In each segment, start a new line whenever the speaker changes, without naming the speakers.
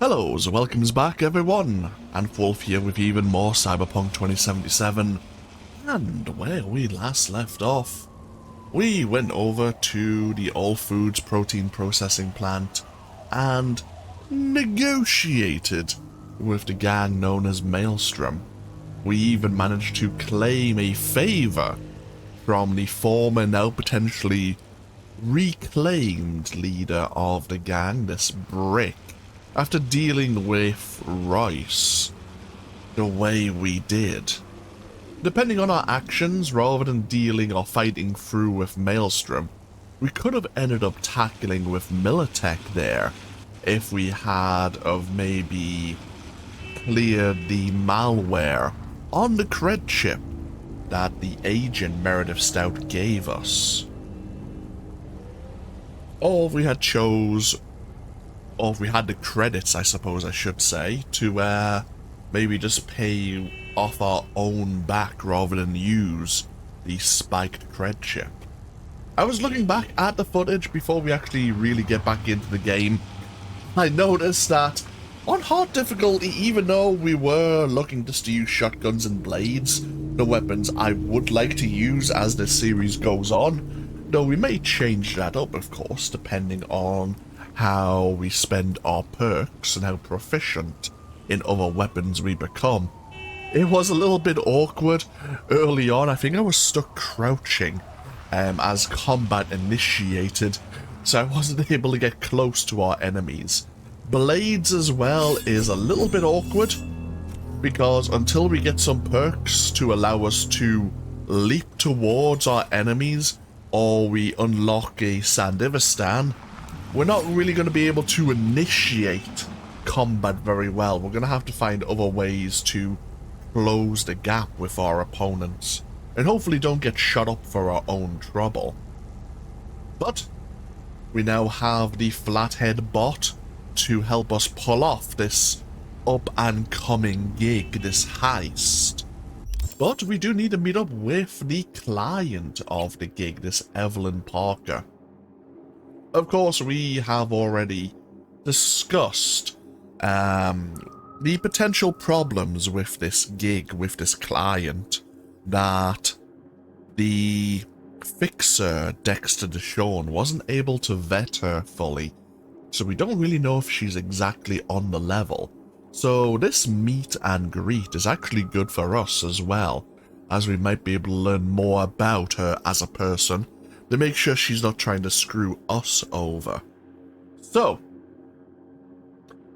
Hellos, welcomes back everyone, and Wolf here with even more Cyberpunk 2077, and where we last left off, we went over to the All Foods protein processing plant and negotiated with the gang known as Maelstrom. We even managed to claim a favour from the former, now potentially reclaimed leader of the gang, this Brick. After dealing with Rice the way we did. Depending on our actions, rather than dealing or fighting through with Maelstrom, we could have ended up tackling with Militech there if we had of maybe cleared the malware on the cred chip that the agent Meredith Stout gave us. Or if we had or if we had the credits, I suppose I should say, to maybe just pay off our own back rather than use the spiked cred chip. I was looking back at the footage before we actually really get back into the game. I noticed that on hard difficulty, even though we were looking just to use shotguns and blades, the weapons I would like to use as this series goes on, though we may change that up, of course, depending on how we spend our perks and how proficient in other weapons we become. It was a little bit awkward early on. I think I was stuck crouching as combat initiated, so I wasn't able to get close to our enemies. Blades as well is a little bit awkward, because until we get some perks to allow us to leap towards our enemies, or we unlock a Sandivistan, we're not really going to be able to initiate combat very well. We're going to have to find other ways to close the gap with our opponents, and hopefully don't get shut up for our own trouble. But we now have the Flathead bot to help us pull off this up-and-coming gig, this heist. But we do need to meet up with the client of the gig, this Evelyn Parker. Of course, we have already discussed the potential problems with this gig, with this client, that the fixer, Dexter Deshawn, wasn't able to vet her fully, so we don't really know if she's exactly on the level. So this meet and greet is actually good for us as well, as we might be able to learn more about her as a person, to make sure she's not trying to screw us over. So,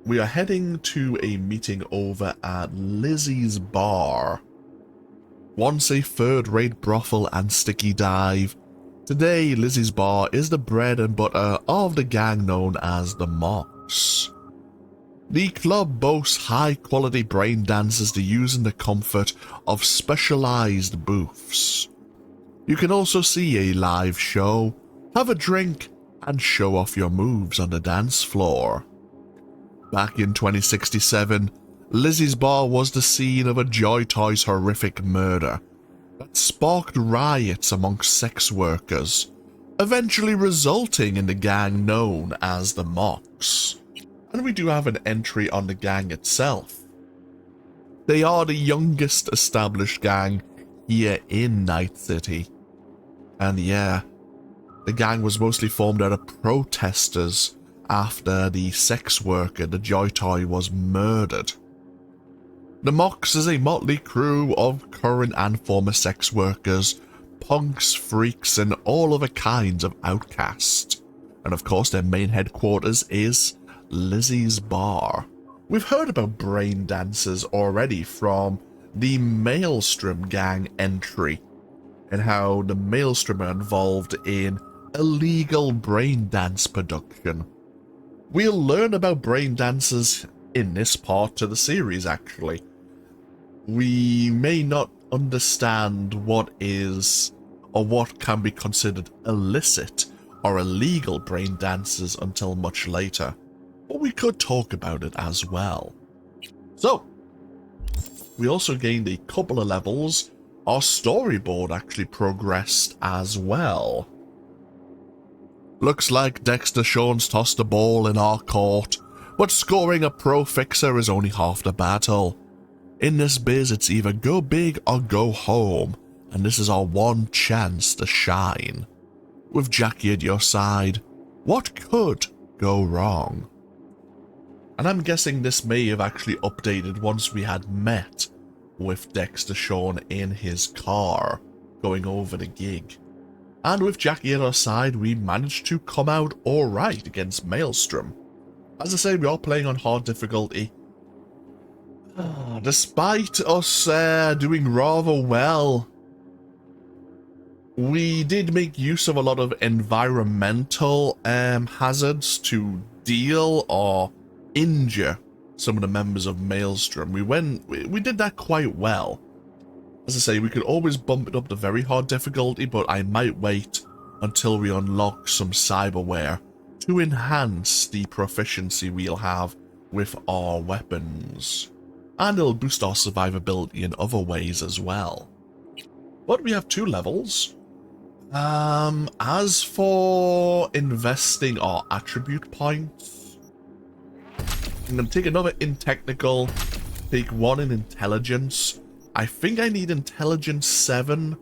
we are heading to a meeting over at Lizzie's bar. Once a third-rate brothel and sticky dive, today Lizzie's bar is the bread and butter of the gang known as the Mox. The club boasts high-quality brain dancers to use in the comfort of specialized booths. You can also see a live show, have a drink, and show off your moves on the dance floor. Back in 2067, Lizzie's bar was the scene of a Joy Toy's horrific murder that sparked riots amongst sex workers, eventually resulting in the gang known as the Mox. And we do have an entry on the gang itself. They are the youngest established gang here in Night City. And yeah, the gang was mostly formed out of protesters after the sex worker, the Joy Toy, was murdered. The Mox is a motley crew of current and former sex workers, punks, freaks, and all other kinds of outcasts. And of course their main headquarters is Lizzie's bar. We've heard about brain dancers already from the Maelstrom gang entry, and how the Maelstrom are involved in illegal brain dance production. We'll learn about brain dancers in this part to the series, actually. We may not understand what is, or what can be considered illicit or illegal brain dances until much later, but we could talk about it as well. So, we also gained a couple of levels. Our storyboard actually progressed as well. Looks like Dexter Sean's tossed a ball in our court, But scoring a pro fixer is only half the battle. In this biz, it's either go big or go home, and this is our one chance to shine. With Jackie at your side, what could go wrong? And I'm guessing this may have actually updated once we had met with Dexter Shawn in his car, going over the gig. And with Jackie at our side, we managed to come out alright against Maelstrom. As I say, we are playing on hard difficulty. Despite us doing rather well, we did make use of a lot of environmental hazards to deal or injure some of the members of Maelstrom. We did that quite well. As I say, we could always bump it up to very hard difficulty, but I might wait until we unlock some cyberware to enhance the proficiency we'll have with our weapons. And it'll boost our survivability in other ways as well. But we have 2 levels. As for investing our attribute points, I'm going to take another in technical, take 1 in intelligence. I think I need intelligence 7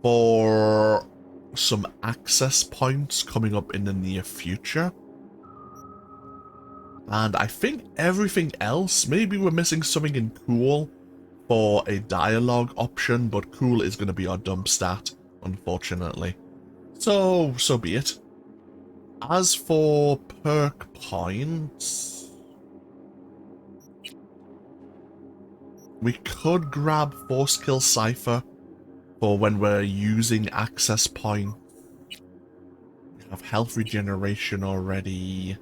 for some access points coming up in the near future. And I think everything else, maybe we're missing something in cool for a dialogue option, but cool is going to be our dump stat, unfortunately. So be it. As for perk points, we could grab Force Kill Cypher for when we're using access point. We have health regeneration already.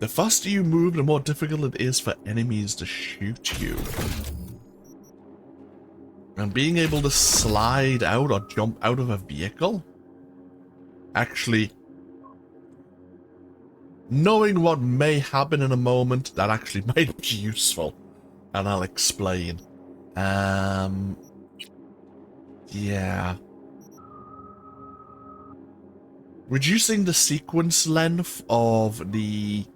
The faster you move, the more difficult it is for enemies to shoot you. And being able to slide out or jump out of a vehicle? Actually, knowing what may happen in a moment, that actually might be useful. And I'll explain. Yeah. Reducing the sequence length of the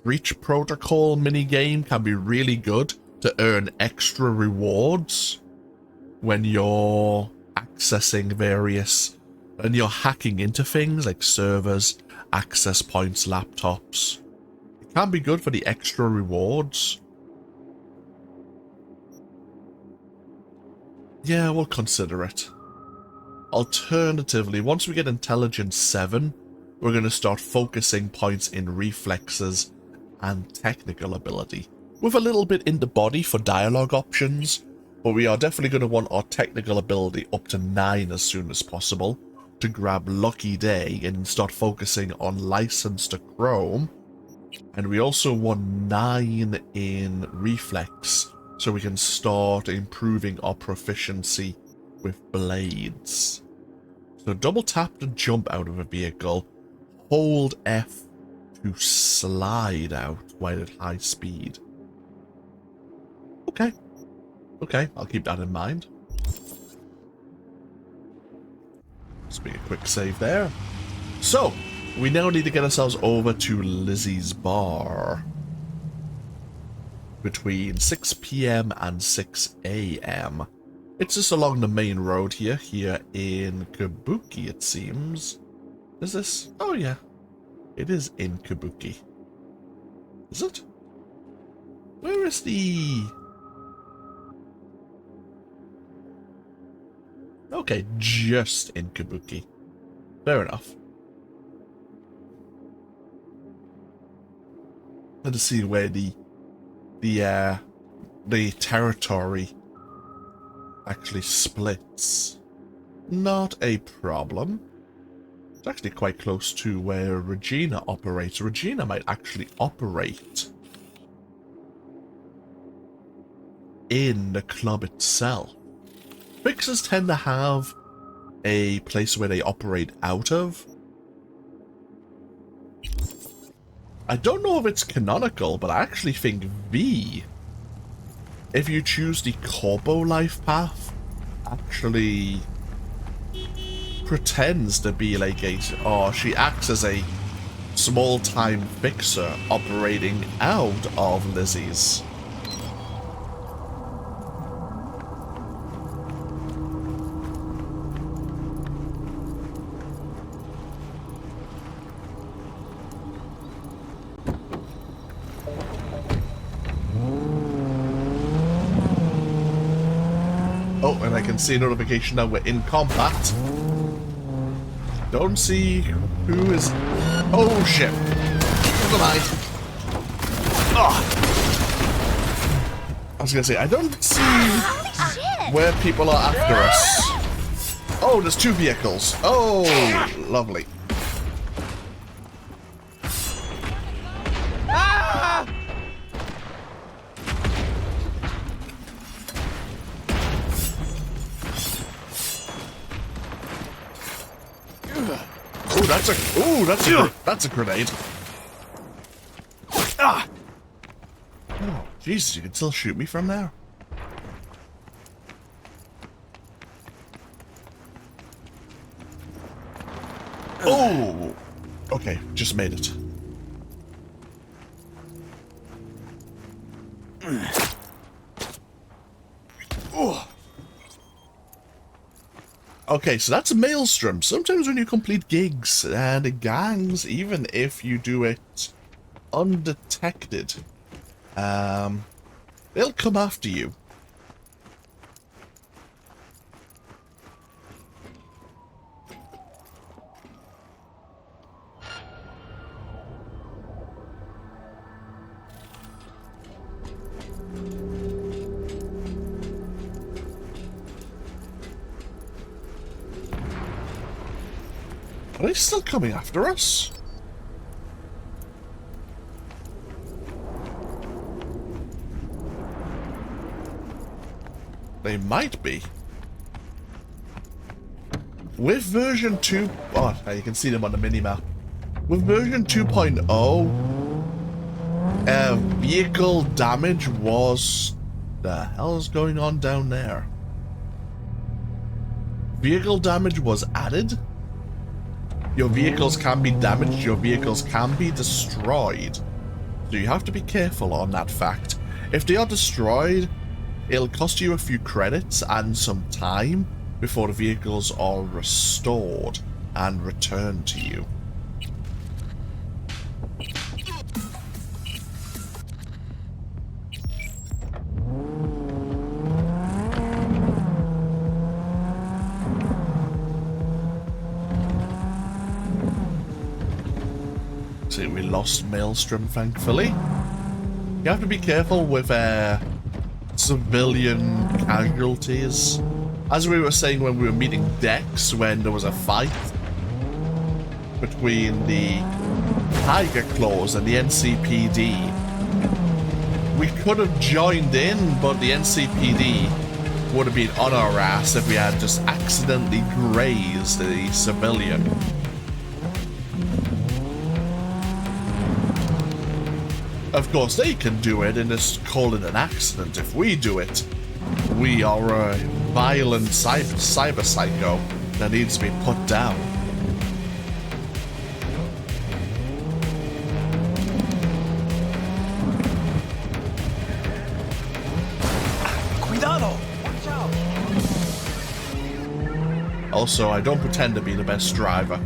Breach Protocol minigame can be really good to earn extra rewards when you're accessing when you're hacking into things like servers, access points, laptops. It can be good for the extra rewards. Yeah, we'll consider it. Alternatively, once we get intelligence 7, we're going to start focusing points in reflexes and technical ability, with a little bit in the body for dialogue options, but we are definitely going to want our technical ability up to 9 as soon as possible to grab Lucky Day and start focusing on License to Chrome. And we also want 9 in reflex so we can start improving our proficiency with blades. So double tap to jump out of a vehicle, hold F to slide out while at high speed. Okay, I'll keep that in mind. Let's make a quick save there. So, we now need to get ourselves over to Lizzie's bar between 6 PM and 6 AM. It's just along the main road here in Kabuki, it seems. Is this? Oh yeah, it is in Kabuki. Is it? Where is the... Okay, just in Kabuki. Fair enough. Let's see where the territory actually splits. Not a problem. It's actually quite close to where Regina operates. Regina might actually operate in the club itself. Fixers tend to have a place where they operate out of. I don't know if it's canonical, but I actually think V, if you choose the Corpo life path, actually pretends to be like or she acts as a small-time fixer operating out of Lizzie's. Oh, and I can see a notification now we're in combat. Don't see who is... Oh, shit. Never mind. Oh. I was going to say, I don't see where people are after us. Oh, there's two vehicles. Oh, lovely. That's a grenade. Ah! Oh, Jesus, you can still shoot me from there. Oh! Okay, just made it. Oh. Okay, so that's a maelstrom. Sometimes when you complete gigs and gangs, even if you do it undetected, they'll come after you. Are they still coming after us? They might be. With version 2... Oh, you can see them on the minimap. With version 2.0, vehicle damage was... The hell's going on down there? Vehicle damage was added? Your vehicles can be damaged, your vehicles can be destroyed. So you have to be careful on that fact. If they are destroyed, it'll cost you a few credits and some time before the vehicles are restored and returned to you. See, we lost Maelstrom, thankfully. You have to be careful with civilian casualties. As we were saying when we were meeting Dex, when there was a fight between the Tiger Claws and the NCPD, we could have joined in, but the NCPD would have been on our ass if we had just accidentally grazed a civilian. Of course, they can do it and just call it an accident. If we do it, we are a violent cyber psycho that needs to be put down.
Cuidado! Watch out!
Also, I don't pretend to be the best driver.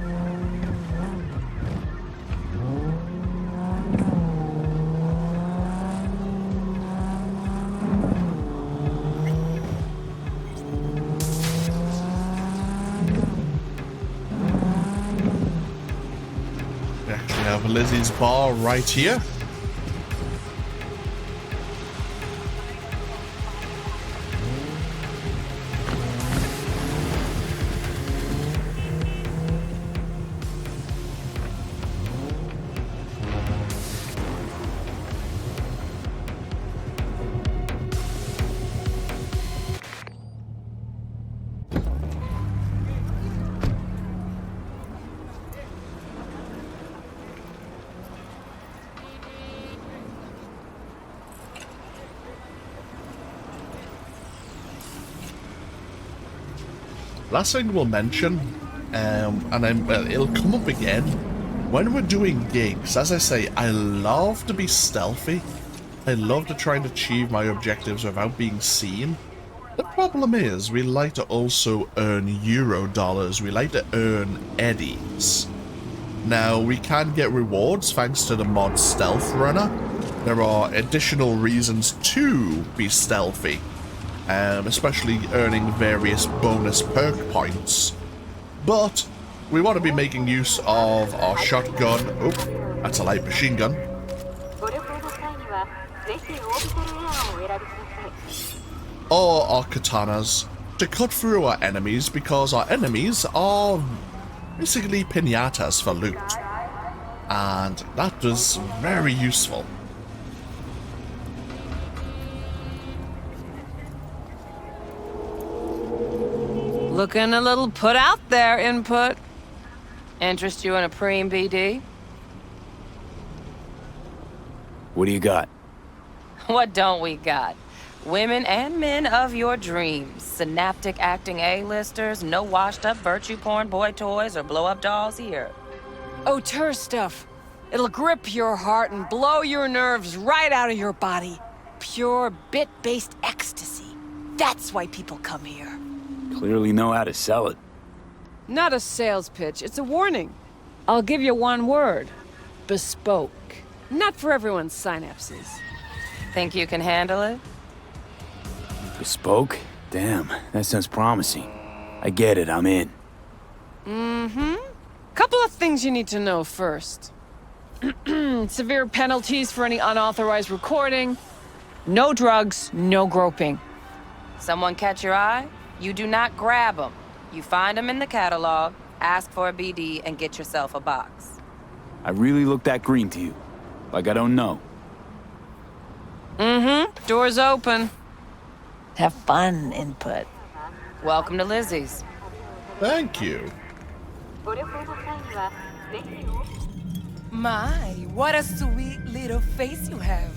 Lizzie's bar right here. Last thing we'll mention And then, well, it'll come up again when we're doing gigs. As I say, I love to be stealthy. I love to try and achieve my objectives without being seen. The problem is, we like to also earn Euro dollars. We like to earn eddies. Now, we can get rewards thanks to the mod Stealth Runner. There are additional reasons to be stealthy, especially earning various bonus perk points. But we want to be making use of our shotgun. Oh, that's a light machine gun. Or our katanas to cut through our enemies, because our enemies are basically pinatas for loot. And that was very useful.
Looking a little put out there, Input. Interest you in a preem BD?
What do you got?
What don't we got? Women and men of your dreams. Synaptic acting A-listers, no washed-up virtue porn boy toys or blow-up dolls here. Auteur stuff. It'll grip your heart and blow your nerves right out of your body. Pure bit-based ecstasy. That's why people come here.
Clearly know how to sell it.
Not a sales pitch, it's a warning. I'll give you one word. Bespoke. Not for everyone's synapses.
Think you can handle it?
Bespoke? Damn, that sounds promising. I get it, I'm in.
Couple of things you need to know first. Severe penalties for any unauthorized recording. No drugs, no groping.
Someone catch your eye? You do not grab them. You find them in the catalog, ask for a BD, and get yourself a box.
I really look that green to you. Like I don't know.
Door's open.
Have fun, Input. Welcome to Lizzie's.
Thank you.
My, what a sweet little face you have.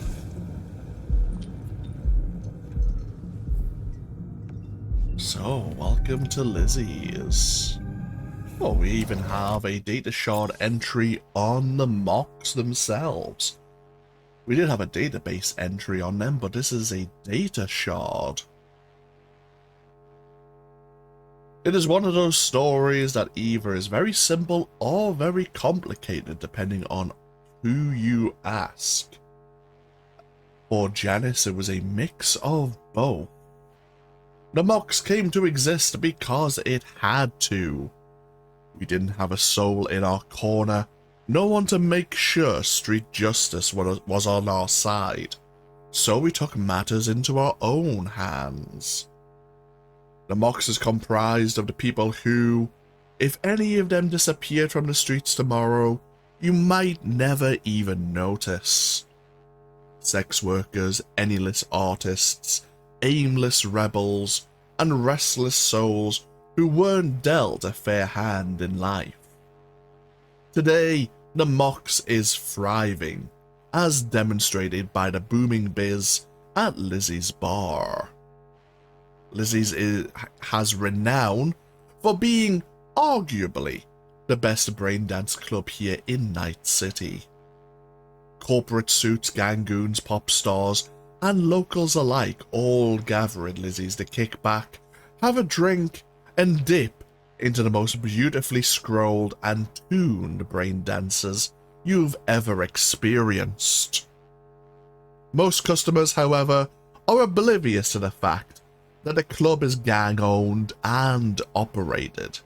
So, welcome to Lizzie's. Oh, we even have a data shard entry on the mocks themselves. We did have a database entry on them, but this is a data shard. It is one of those stories that either is very simple or very complicated, depending on who you ask. For Janice, it was a mix of both. The mocks came to exist because it had to. We didn't have a soul in our corner, no one to make sure street justice was on our side, so we took matters into our own hands. The mocks is comprised of the people who, if any of them disappeared from the streets tomorrow, you might never even notice. Sex workers, penniless artists, aimless rebels, and restless souls who weren't dealt a fair hand in life. Today, the mocks is thriving, as demonstrated by the booming biz at Lizzie's bar. Lizzie's has renown for being arguably the best braindance club here in Night City. Corporate suits, gangoons, pop stars, and locals alike all gather at Lizzie's to kick back, have a drink, and dip into the most beautifully scrolled and tuned brain dancers you've ever experienced. Most customers, however, are oblivious to the fact that the club is gang-owned and operated,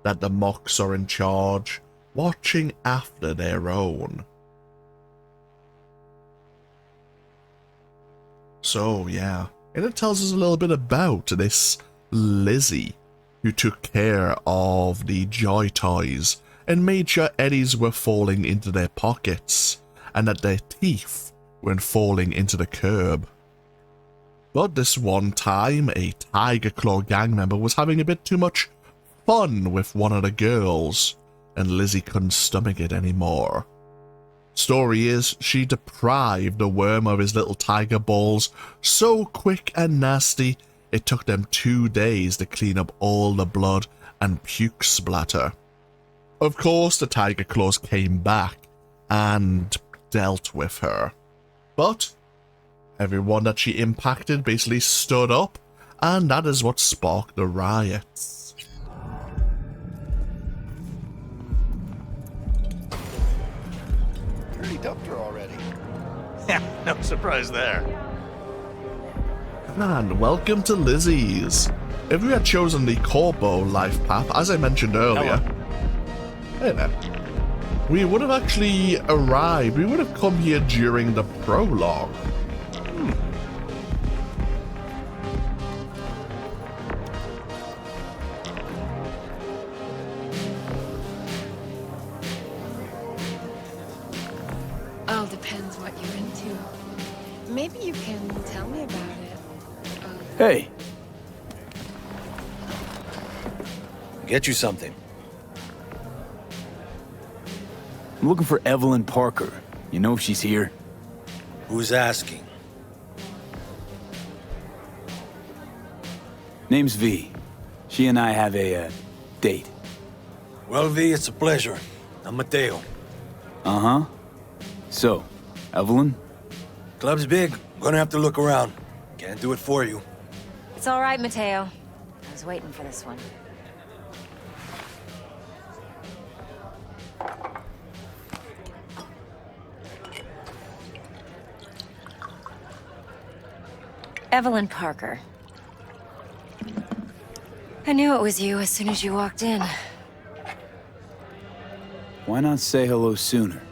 that the mocks are in charge, watching after their own. So, yeah, and it tells us a little bit about this Lizzie, who took care of the Joy Toys and made sure eddies were falling into their pockets and that their teeth weren't falling into the curb. But this one time, a Tiger Claw gang member was having a bit too much fun with one of the girls, and Lizzie couldn't stomach it anymore. Story is, she deprived the worm of his little tiger balls so quick and nasty, it took them 2 days to clean up all the blood and puke splatter. Of course, the Tiger Claws came back and dealt with her. But everyone that she impacted basically stood up, and that is what sparked the riots.
You already dumped her already.
Yeah, no surprise there.
And welcome to Lizzie's. If we had chosen the Corpo life path, as I mentioned earlier, hey there, we would have actually arrived. We would have come here during the prologue.
All depends what you're into. Maybe you can tell me about it.
Hey,
Get you something.
I'm looking for Evelyn Parker. You know if she's here?
Who's asking?
Name's V. She and I have a, date.
Well, V, it's a pleasure. I'm Mateo.
Uh-huh. So, Evelyn?
Club's big. Gonna have to look around. Can't do it for you.
It's all right, Mateo. I was waiting for this one. Evelyn Parker. I knew it was you as soon as you walked in.
Why not say hello sooner?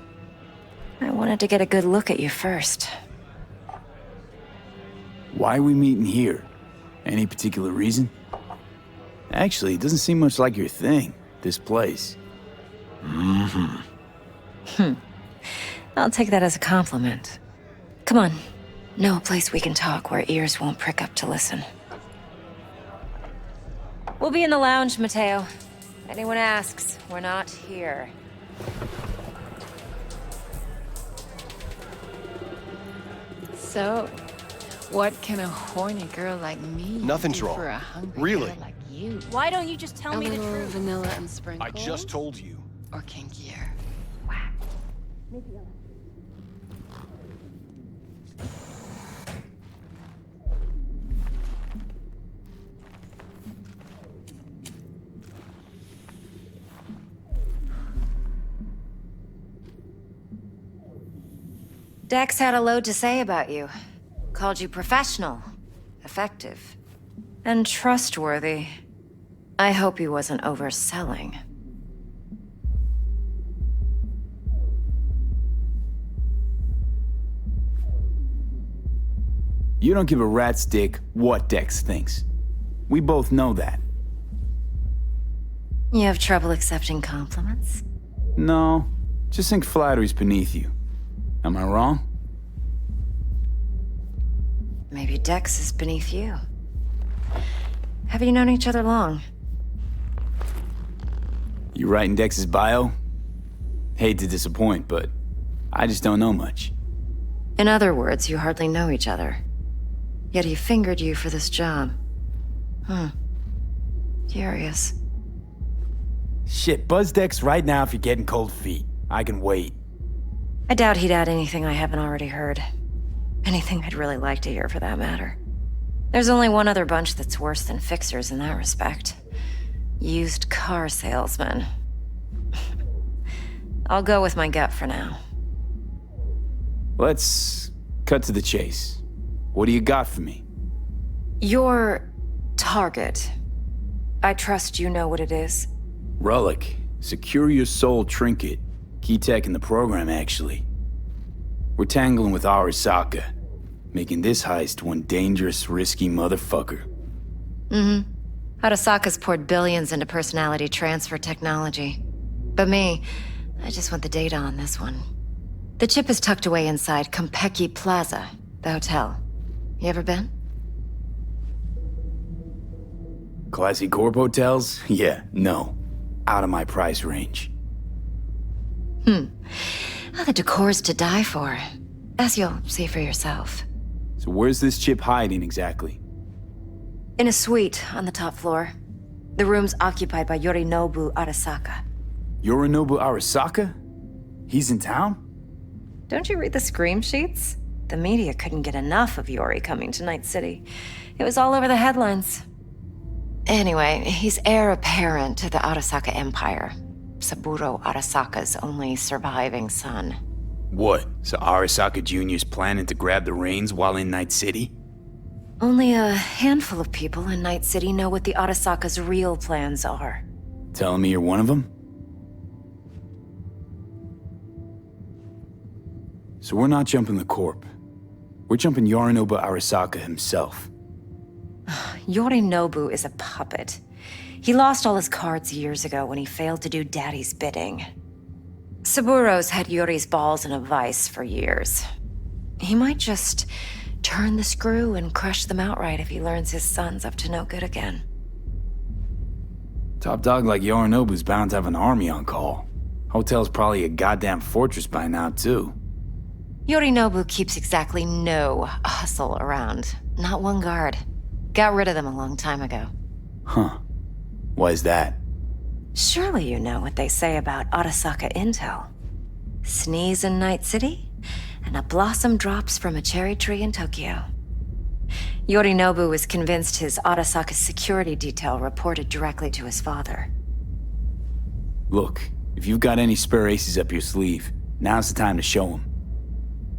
I wanted to get a good look at you first.
Why are we meeting here? Any particular reason? Actually, it doesn't seem much like your thing, this place.
I'll take that as a compliment. Come on. Know a place we can talk where ears won't prick up to listen. We'll be in the lounge, Mateo. Anyone asks, we're not here.
So, what can a horny girl like me
Nothing's
do
wrong.
for a hungry
Really.
girl like you?
Why don't you just tell
A
me the
little
truth?
vanilla and sprinkles?
I just told you.
Or kinkier?
Dex had a load to say about you. Called you professional, effective, and trustworthy. I hope he wasn't overselling.
You don't give a rat's dick what Dex thinks. We both know that.
You have trouble accepting compliments?
No, just think flattery's beneath you. Am I wrong?
Maybe Dex is beneath you. Have you known each other long?
You writing Dex's bio? Hate to disappoint, but I just don't know much.
In other words, you hardly know each other. Yet he fingered you for this job. Curious.
Shit, buzz Dex right now if you're getting cold feet. I can wait.
I doubt he'd add anything I haven't already heard. Anything I'd really like to hear, for that matter. There's only one other bunch that's worse than fixers in that respect. Used car salesmen. I'll go with my gut for now.
Let's cut to the chase. What do you got for me?
Your target. I trust you know what it is.
Relic. Secure your soul trinket. Key tech in the program, actually. We're tangling with Arasaka, making this heist one dangerous, risky motherfucker.
Arasaka's poured billions into personality transfer technology. But me, I just want the data on this one. The chip is tucked away inside Kompeki Plaza, the hotel. You ever been?
Classy corp hotels? Yeah, no. Out of my price range.
Oh, the decor's to die for. As you'll see for yourself.
So where's this chip hiding exactly?
In a suite on the top floor. The room's occupied by Yorinobu Arasaka.
Yorinobu Arasaka? He's in town?
Don't you read the scream sheets? The media couldn't get enough of Yori coming to Night City. It was all over the headlines. Anyway, he's heir apparent to the Arasaka Empire. Saburo Arasaka's only surviving son.
What? So Arasaka Jr.'s planning to grab the reins while in Night City?
Only a handful of people in Night City know what the Arasaka's real plans are.
Telling me you're one of them? So we're not jumping the Corp. We're jumping Yorinobu Arasaka himself.
Yorinobu is a puppet. He lost all his cards years ago when he failed to do Daddy's bidding. Saburo's had Yori's balls in a vice for years. He might just turn the screw and crush them outright if he learns his son's up to no good again.
Top dog like Yorinobu's bound to have an army on call. Hotel's probably a goddamn fortress by now, too.
Yorinobu keeps exactly no hustle around. Not one guard. Got rid of them a long time ago.
Huh. Why is that?
Surely you know what they say about Arasaka intel. Sneeze in Night City, and a blossom drops from a cherry tree in Tokyo. Yorinobu was convinced his Arasaka security detail reported directly to his father.
Look, if you've got any spare aces up your sleeve, now's the time to show them.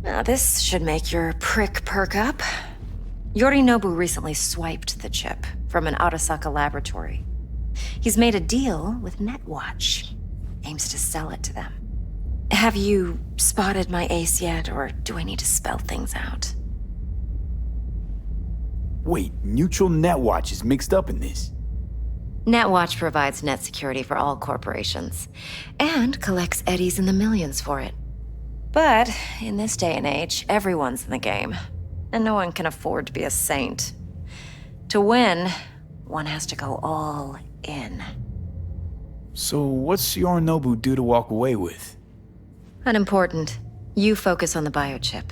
Now this should make your prick perk up. Yorinobu recently swiped the chip from an Arasaka laboratory. He's made a deal with Netwatch. Aims to sell it to them. Have you spotted my ace yet, or do I need to spell things out?
Wait, Neutral Netwatch is mixed up in this.
Netwatch provides net security for all corporations, and collects eddies in the millions for it. But in this day and age, everyone's in the game, and no one can afford to be a saint. To win, one has to go all in.
So what's Yorinobu due to walk away with?
Unimportant. You focus on the biochip.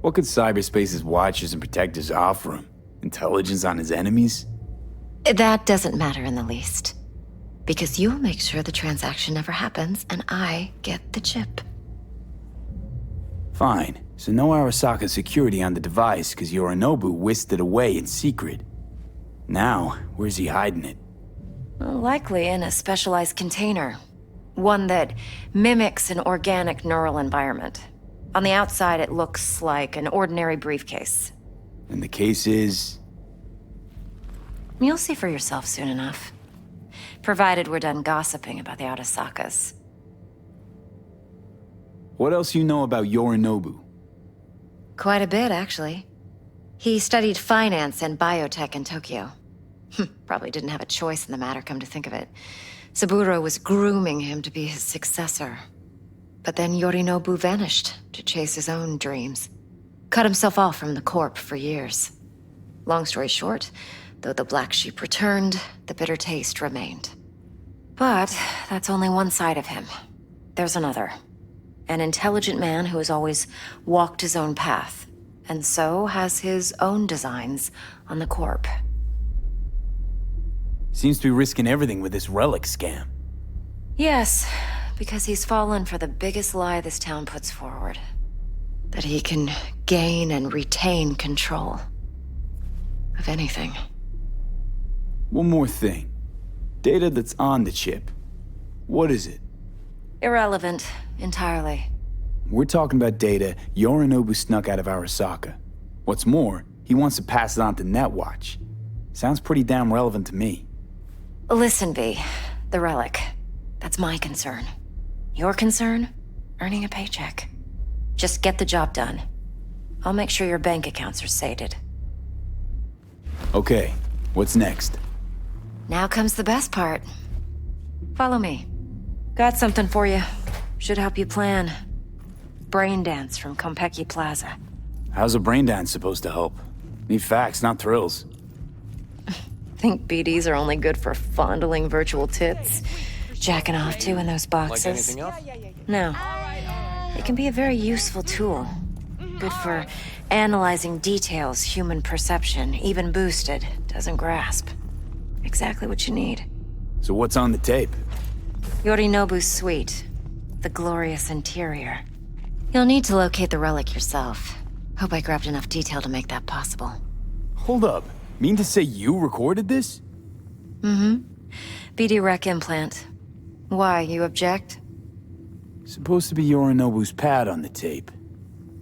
What could cyberspace's watchers and protectors offer him? Intelligence on his enemies?
That doesn't matter in the least. Because you'll make sure the transaction never happens, and I get the chip.
Fine. So no Arasaka security on the device because Yorinobu whisked it away in secret. Now, where's he hiding it?
Well, likely in a specialized container. One that mimics an organic neural environment. On the outside, it looks like an ordinary briefcase.
And the case is...
You'll see for yourself soon enough. Provided we're done gossiping about the Arasakas.
What else you know about Yorinobu?
Quite a bit, actually. He studied finance and biotech in Tokyo. Probably didn't have a choice in the matter, come to think of it. Saburo was grooming him to be his successor. But then Yorinobu vanished to chase his own dreams. Cut himself off from the Corp for years. Long story short, though the black sheep returned, the bitter taste remained. But that's only one side of him. There's another. An intelligent man who has always walked his own path, and so has his own designs on the Corp.
Seems to be risking everything with this relic scam.
Yes, because he's fallen for the biggest lie this town puts forward. That he can gain and retain control of anything.
One more thing. Data that's on the chip. What is it?
Irrelevant, entirely.
We're talking about data Yorinobu snuck out of Arasaka. What's more, he wants to pass it on to Netwatch. Sounds pretty damn relevant to me.
Listen, V. The relic. That's my concern. Your concern? Earning a paycheck. Just get the job done. I'll make sure your bank accounts are sated.
Okay, what's next?
Now comes the best part. Follow me. Got something for you. Should help you plan. Brain dance from Konpeki Plaza.
How's a brain dance supposed to help? Need facts, not thrills.
Think BDs are only good for fondling virtual tits? Jacking off to in those boxes?
Like anything else?
No. It can be a very useful tool. Good for analyzing details human perception, even boosted, doesn't grasp. Exactly what you need.
So what's on the tape?
Yorinobu's suite. The glorious interior. You'll need to locate the relic yourself. Hope I grabbed enough detail to make that possible.
Hold up. Mean to say you recorded this?
BD Rec implant. Why, you object?
Supposed to be Yorinobu's pad on the tape.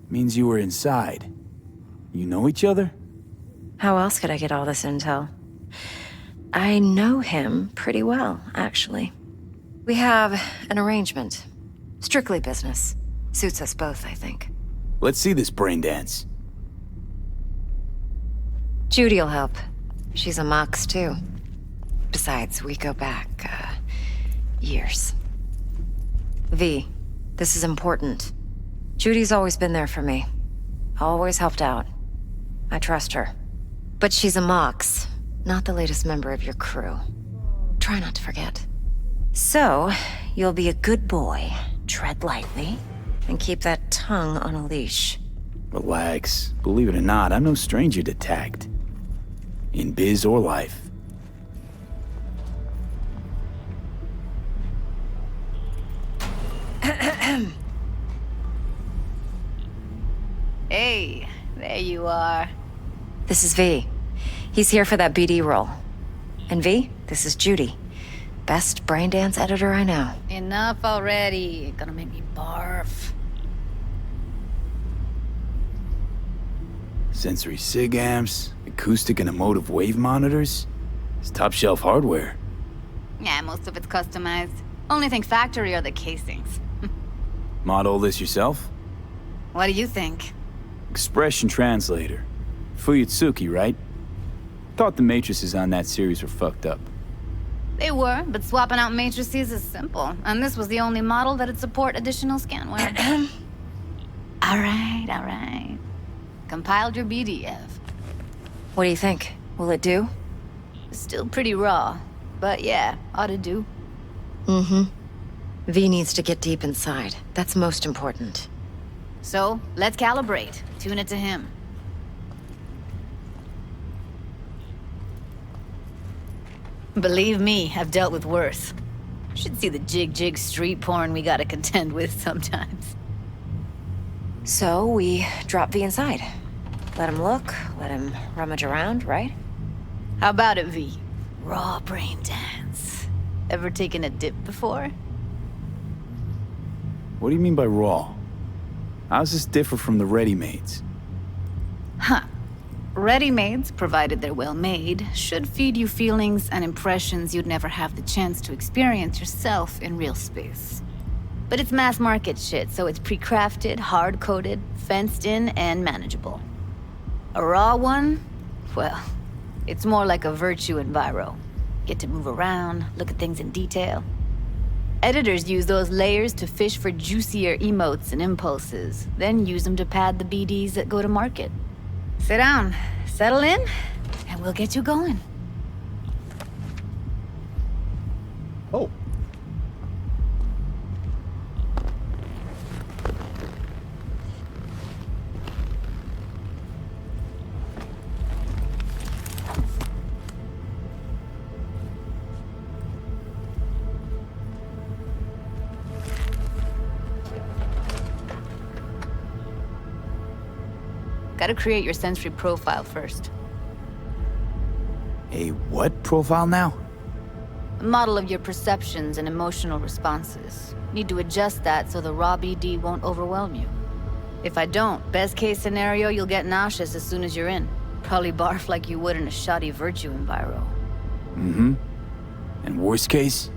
Means you were inside. You know each other?
How else could I get all this intel? I know him pretty well, actually. We have an arrangement. Strictly business. Suits us both, I think.
Let's see this brain dance.
Judy'll help. She's a Mox, too. Besides, we go back, years. V, this is important. Judy's always been there for me. Always helped out. I trust her. But she's a Mox, not the latest member of your crew. Try not to forget. So, you'll be a good boy, tread lightly, and keep that tongue on a leash.
Relax. Believe it or not, I'm no stranger to tact. In biz or life.
Hey, there you are.
This is V. He's here for that BD role. And V, this is Judy. Best braindance editor I know.
Enough already. Gonna make me barf.
Sensory sig amps, acoustic and emotive wave monitors. It's top shelf hardware.
Yeah, most of it's customized. Only thing factory are the casings.
Model this yourself?
What do you think?
Expression translator. Fuyutsuki, right? Thought the matrices on that series were fucked up.
They were, but swapping out matrices is simple. And this was the only model that'd support additional scanware. All right. Compiled your BDF.
What do you think? Will it do?
Still pretty raw, but yeah, ought to do.
V needs to get deep inside. That's most important.
So, let's calibrate. Tune it to him. Believe me, I've dealt with worse. Should see the jig street porn we gotta contend with sometimes.
So, we drop V inside. Let him look, let him rummage around, right?
How about it, V? Raw brain dance. Ever taken a dip before?
What do you mean by raw? How's this differ from the ready-mades?
Ready-mades, provided they're well-made, should feed you feelings and impressions you'd never have the chance to experience yourself in real space. But it's mass-market shit, so it's pre-crafted, hard-coded, fenced-in, and manageable. A raw one? Well, it's more like a virtue enviro. Get to move around, look at things in detail. Editors use those layers to fish for juicier emotes and impulses, then use them to pad the BDs that go to market. Sit down, settle in, and we'll get you going.
Oh.
Gotta create your sensory profile first.
A what profile now?
A model of your perceptions and emotional responses. Need to adjust that so the raw BD won't overwhelm you. If I don't, best case scenario, you'll get nauseous as soon as you're in. Probably barf like you would in a shoddy virtue enviro.
And worst case?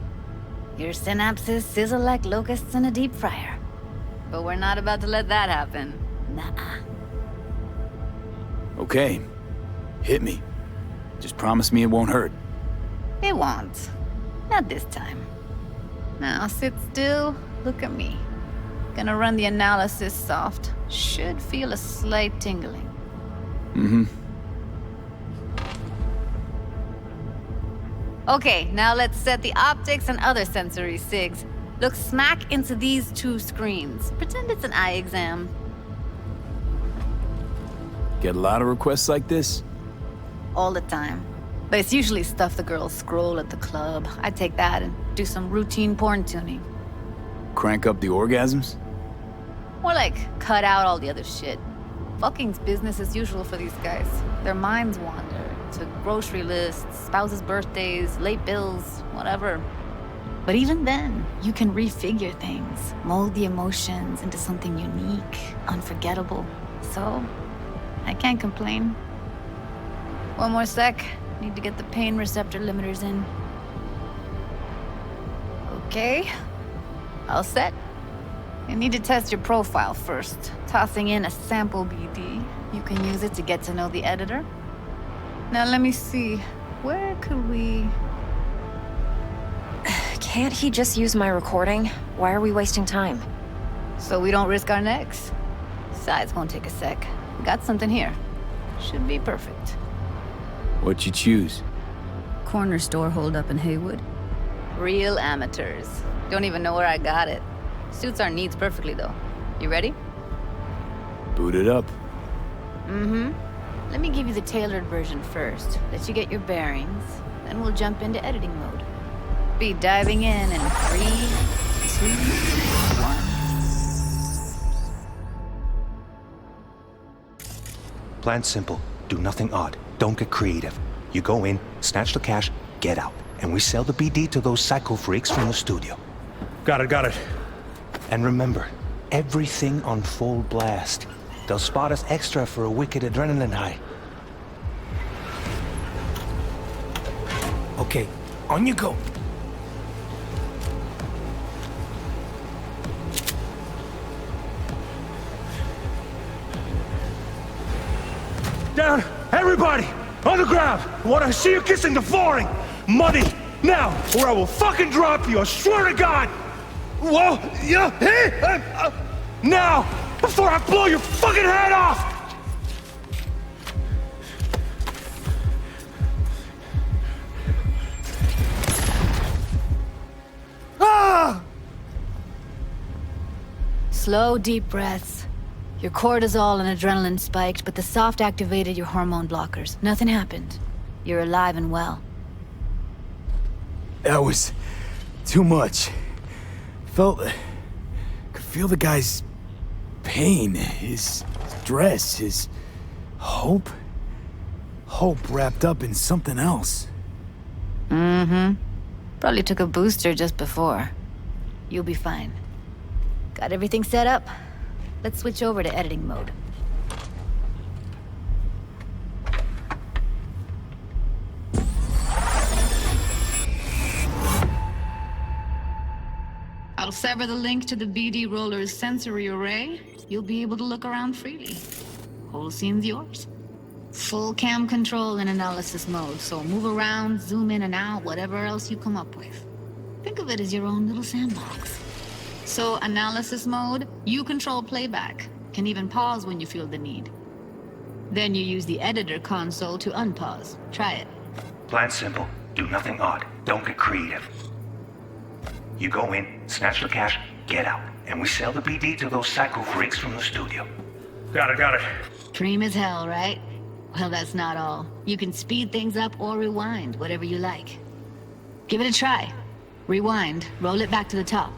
Your synapses sizzle like locusts in a deep fryer. But we're not about to let that happen. Nuh-uh.
Okay. Hit me. Just promise me it won't hurt.
It won't. Not this time. Now sit still, look at me. Gonna run the analysis soft. Should feel a slight tingling. Okay, now let's set the optics and other sensory sigs. Look smack into these two screens. Pretend it's an eye exam.
Get a lot of requests like this?
All the time. But it's usually stuff the girls scroll at the club. I take that and do some routine porn tuning.
Crank up the orgasms?
More like, cut out all the other shit. Fucking's business as usual for these guys. Their minds wander to grocery lists, spouses' birthdays, late bills, whatever. But even then, you can refigure things, mold the emotions into something unique, unforgettable. So, I can't complain. One more sec. Need to get the pain receptor limiters in. Okay. All set. You need to test your profile first. Tossing in a sample BD. You can use it to get to know the editor. Now let me see. Where could we...
Can't he just use my recording? Why are we wasting time?
So we don't risk our necks? Besides, won't take a sec. We got something here. Should be perfect.
What you choose?
Corner store holdup in Haywood. Real amateurs. Don't even know where I got it. Suits our needs perfectly, though. You ready?
Boot it up.
Mm-hmm. Let me give you the tailored version first. Let you get your bearings. Then we'll jump into editing mode. Be diving in 3, 2, 1.
Plan simple. Do nothing odd. Don't get creative. You go in, snatch the cash, get out. And we sell the BD to those psycho freaks from the studio.
Got it.
And remember, everything on full blast. They'll spot us extra for a wicked adrenaline high.
Okay, on you go.
Down! Everybody! On the ground! I want to see you kissing the flooring! Money! Now! Or I will fucking drop you! I swear to God! Whoa! Yeah! Hey! Now! Before I blow your fucking head off! Ah!
Slow, deep breaths. Your cortisol and adrenaline spiked, but the soft activated your hormone blockers. Nothing happened. You're alive and well.
That was too much. Could feel the guy's pain, his stress, his hope. Hope wrapped up in something else.
Mm-hmm. Probably took a booster just before. You'll be fine. Got everything set up? Let's switch over to editing mode. I'll sever the link to the BD roller's sensory array. You'll be able to look around freely. Whole scene's yours. Full cam control in analysis mode, so move around, zoom in and out, whatever else you come up with. Think of it as your own little sandbox. So, analysis mode, you control playback. Can even pause when you feel the need. Then you use the editor console to unpause. Try it.
Plan simple. Do nothing odd. Don't get creative. You go in, snatch the cash, get out. And we sell the BD to those psycho freaks from the studio.
Got it.
Dream as hell, right? Well, that's not all. You can speed things up or rewind, whatever you like. Give it a try. Rewind, roll it back to the top.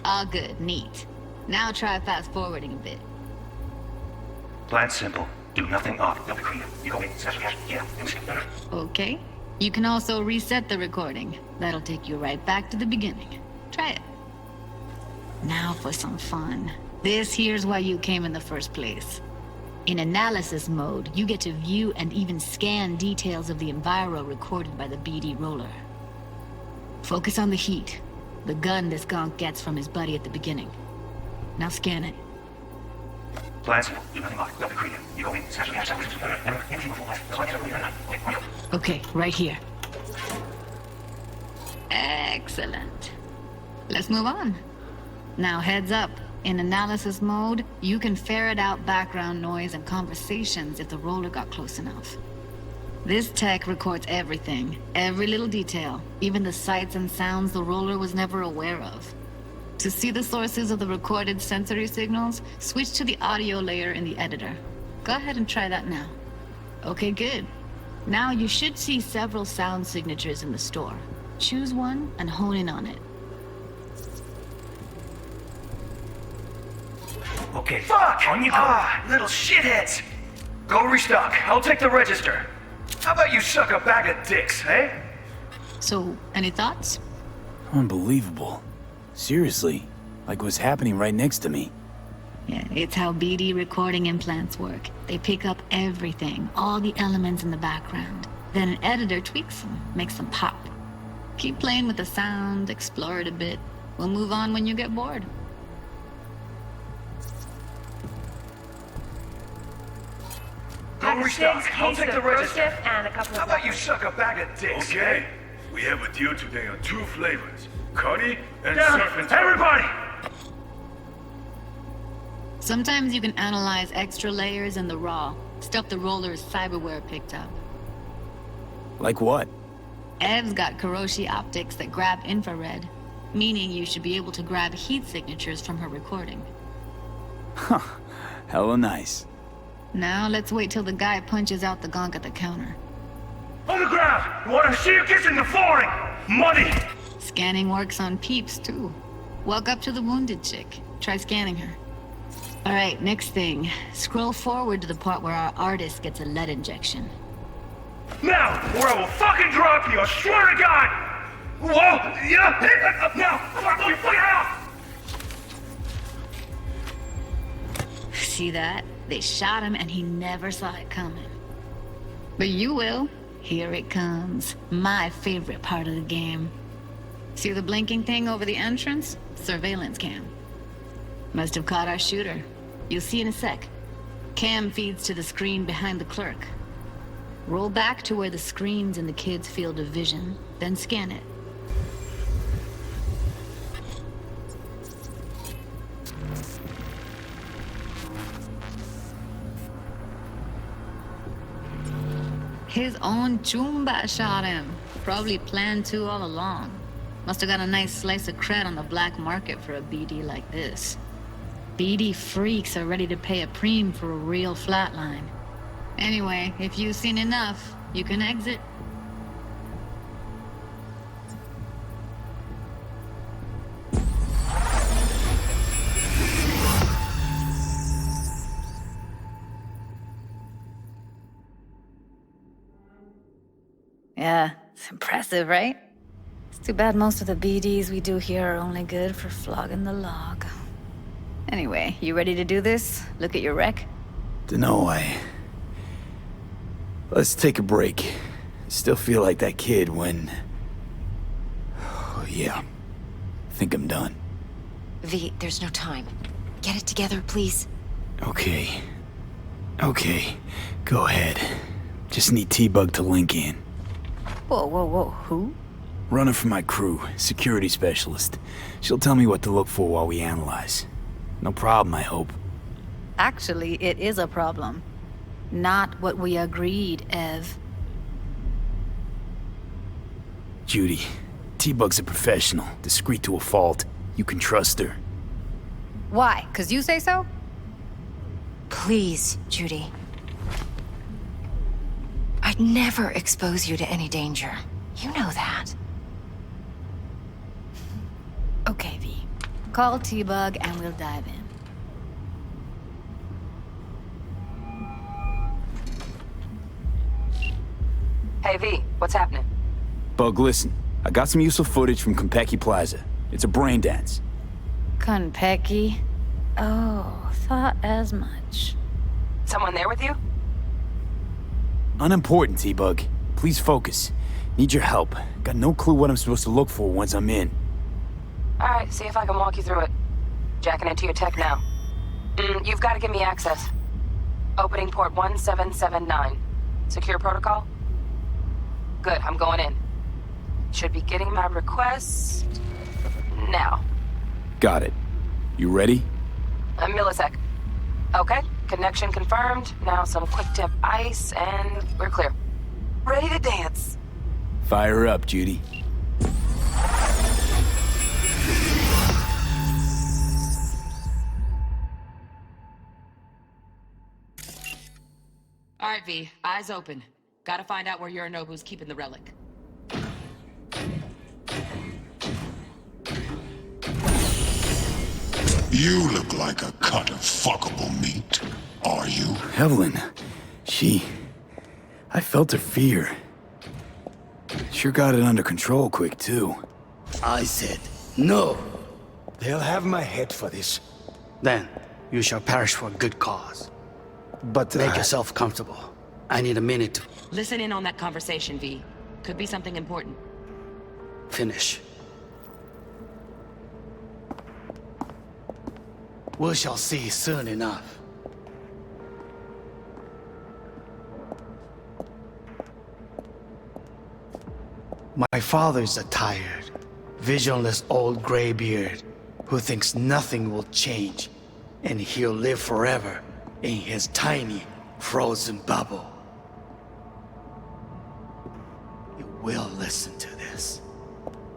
All good, neat. Now try fast forwarding a bit.
Plan simple. Do nothing odd. Don't be creative. You go in, snatch the cash, get out.
Okay. You can also reset the recording. That'll take you right back to the beginning. Try it. Now for some fun. This here's why you came in the first place. In analysis mode, you get to view and even scan details of the enviro recorded by the BD roller. Focus on the heat, the gun this gonk gets from his buddy at the beginning. Now scan it.
Plan simple. Do nothing odd. Don't be creative. You go in, snatch the cash,
Okay, right here. Excellent. Let's move on. Now heads up. In analysis mode, you can ferret out background noise and conversations if the roller got close enough. This tech records everything, every little detail, even the sights and sounds the roller was never aware of. To see the sources of the recorded sensory signals, switch to the audio layer in the editor. Go ahead and try that now. Okay, good. Now you should see several sound signatures in the store. Choose one and hone in on it.
Okay, fuck! On you go. Little shitheads! Go restock. I'll take the register. How about you suck a bag of dicks, eh?
So, any thoughts?
Unbelievable. Seriously, like what's happening right next to me.
Yeah, it's how BD recording implants work. They pick up everything, all the elements in the background. Then an editor tweaks them, makes them pop. Keep playing with the sound, explore it a bit. We'll move on when you get bored.
Go restock. I'll take the register.
And a couple
How about you suck a bag of dicks,
Okay,
eh?
we have a deal today on 2 flavors. Cuddy and
Down!
surf and turf.
Everybody!
Sometimes you can analyze extra layers in the raw, stuff the roller's cyberware picked up.
Like what?
Ev's got Kiroshi optics that grab infrared, meaning you should be able to grab heat signatures from her recording.
Huh. Hella nice.
Now let's wait till the guy punches out the gonk at the counter.
On the ground! You wanna see you kissing the flooring? Money!
Scanning works on peeps, too. Walk up to the wounded chick. Try scanning her. Alright, next thing. Scroll forward to the part where our artist gets a lead injection.
Now, or I will fucking drop you, I swear to God! Whoa! Yeah! Now! Fuck you! Fuck out!
See that? They shot him and he never saw it coming. But you will. Here it comes. My favorite part of the game. See the blinking thing over the entrance? Surveillance cam. Must have caught our shooter. You'll see in a sec. Cam feeds to the screen behind the clerk. Roll back to where the screen's in the kid's field of vision, then scan it. His own Chumba shot him. Probably planned to all along. Must have got a nice slice of cred on the black market for a BD like this. BD freaks are ready to pay a preem for a real flatline. Anyway, if you've seen enough, you can exit.
Yeah, it's impressive, right? It's too bad most of the BDs we do here are only good for flogging the log. Anyway, you ready to do this? Look at your rec?
Dunno, Let's take a break. Still feel like that kid when... Oh, yeah. Think I'm done.
V, there's no time. Get it together, please.
Okay. Okay. Go ahead. Just need T-Bug to link in.
Whoa, whoa, whoa, who?
Runner for my crew, security specialist. She'll tell me what to look for while we analyze. No problem, I hope.
Actually, it is a problem. Not what we agreed, Ev.
Judy, T-Bug's a professional, discreet to a fault. You can trust her.
Why? 'Cause you say so? Please, Judy. I'd never expose you to any danger. You know that.
Okay, V. Call T-Bug and we'll dive in.
Hey, V, what's happening?
Bug, listen. I got some useful footage from Konpeki Plaza. It's a brain dance.
Konpeki? Oh, thought as much.
Someone there with you?
Unimportant, T-Bug. Please focus. Need your help. Got no clue what I'm supposed to look for once I'm in.
Alright, see if I can walk you through it. Jacking into your tech now. You've got to give me access. Opening port 1779. Secure protocol? Good, I'm going in. Should be getting my request... now.
Got it. You ready?
A millisec. Okay, connection confirmed. Now some quick tip ice, and we're clear. Ready to dance.
Fire up, Judy.
right, V. Eyes open. Gotta find out where Yorinobu's keeping the relic.
You look like a cut of fuckable meat. Are you?
Evelyn, I felt her fear. Sure got it under control quick, too.
I said, no.
They'll have my head for this.
Then, you shall perish for a good cause.
But
Make yourself comfortable. I need a minute to
Listen in on that conversation, V. Could be something important.
finish. We shall see soon enough. My father's a tired, visionless old graybeard who thinks nothing will change, and he'll live forever in his tiny, frozen bubble. You will listen to this.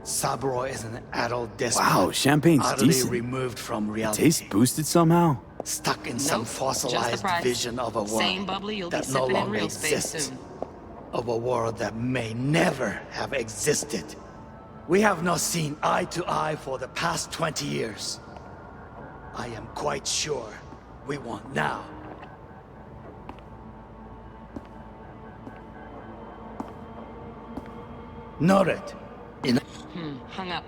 Saburo is an adult despot.
Wow, champagne's
utterly
decent.
removed from reality.
Taste boosted somehow?
Stuck in some
Nope, just the
fossilized
price.
vision of a world
Same bubbly you'll be
that no
sipping in
longer
real space
exists.
soon.
Of a world that may never have existed. We have not seen eye to eye for the past 20 years. I am quite sure we want now. Noted.
Hung up.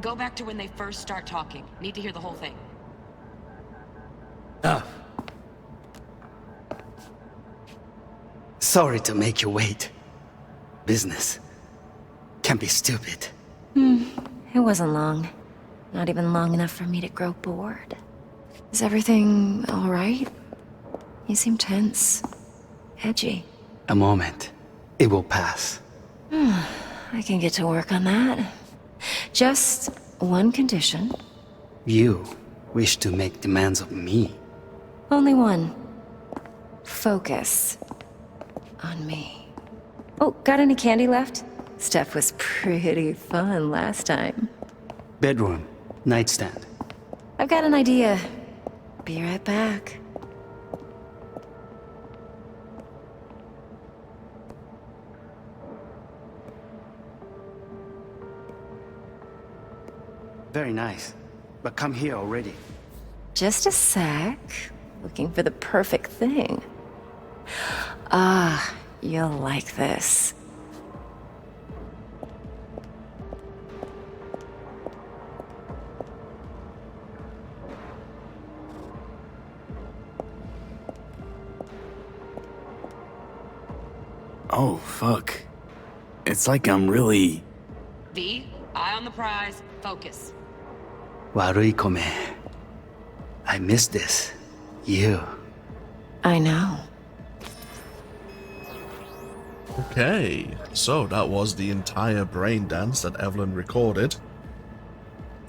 Go back to when they first start talking. Need to hear the whole thing.
Enough. Sorry to make you wait. Business can be stupid.
It wasn't long. Not even long enough for me to grow bored. Is everything all right? You seem tense. Edgy.
A moment. It will pass.
I can get to work on that. Just one condition.
You wish to make demands of me.
Only one. Focus. On me. Oh, got any candy left? Stuff was pretty fun last time.
Bedroom. Nightstand.
I've got an idea. Be right back.
Very nice. But come here already.
Just a sec. Looking for the perfect thing. Ah, you'll like this.
Oh, fuck. It's like I'm really...
V, eye on the prize. Focus.
Warui kome. I miss this. You.
I know.
Okay, so that was the entire brain dance that Evelyn recorded.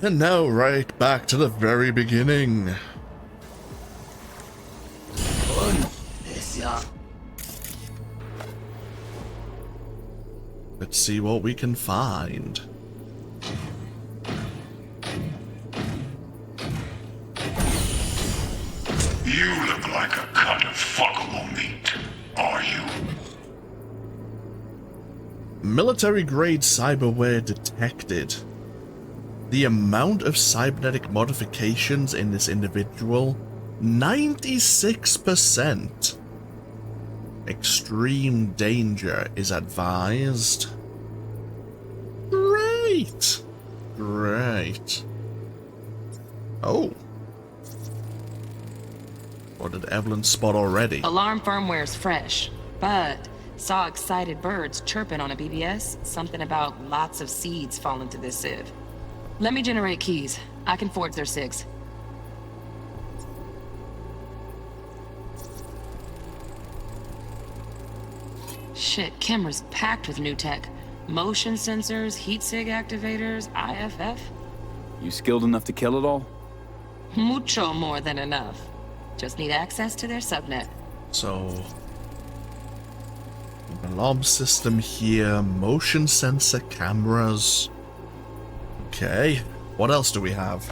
And now right back to the very beginning. Let's see what we can find.
You look like a cut of fuckable meat. Are you?
Military-grade cyberware detected. The amount of cybernetic modifications in this individual, 96%. Extreme danger is advised. Great! Great. Oh. What did Evelyn spot already?
Alarm firmware's fresh, but saw excited birds chirping on a BBS. Something about lots of seeds falling to this sieve. Let me generate keys. I can forge their SIGs. Shit, camera's packed with new tech. Motion sensors, heat sig activators, IFF.
You skilled enough to kill it all?
Mucho more than enough. Just need access to their subnet.
So, alarm system here, motion sensor cameras. Okay, what else do we have?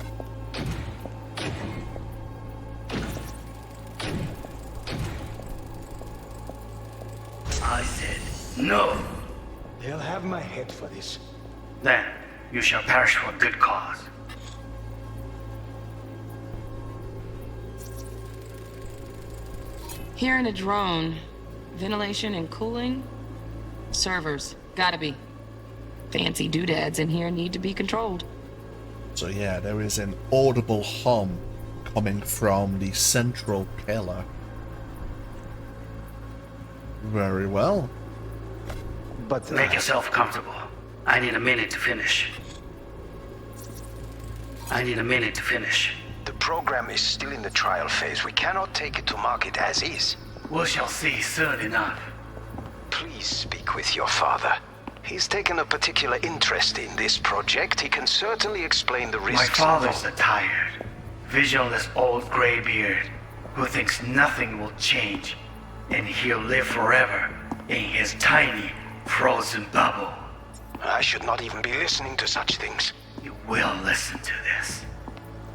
No.
They'll have my head for this.
Then you shall perish for a good cause.
Here in a drone, ventilation and cooling, servers, gotta be. Fancy doodads in here need to be controlled.
So yeah, there is an audible hum coming from the central pillar. Very well.
But
Make yourself comfortable. I need a minute to finish.
The program is still in the trial phase. We cannot take it to market as is.
We shall see soon enough.
Please speak with your father. He's taken a particular interest in this project. He can certainly explain the
My
risks
father's
involved.
a tired, visionless old graybeard who thinks nothing will change, and he'll live forever in his tiny, frozen bubble.
I should not even be listening to such things.
You will listen to this.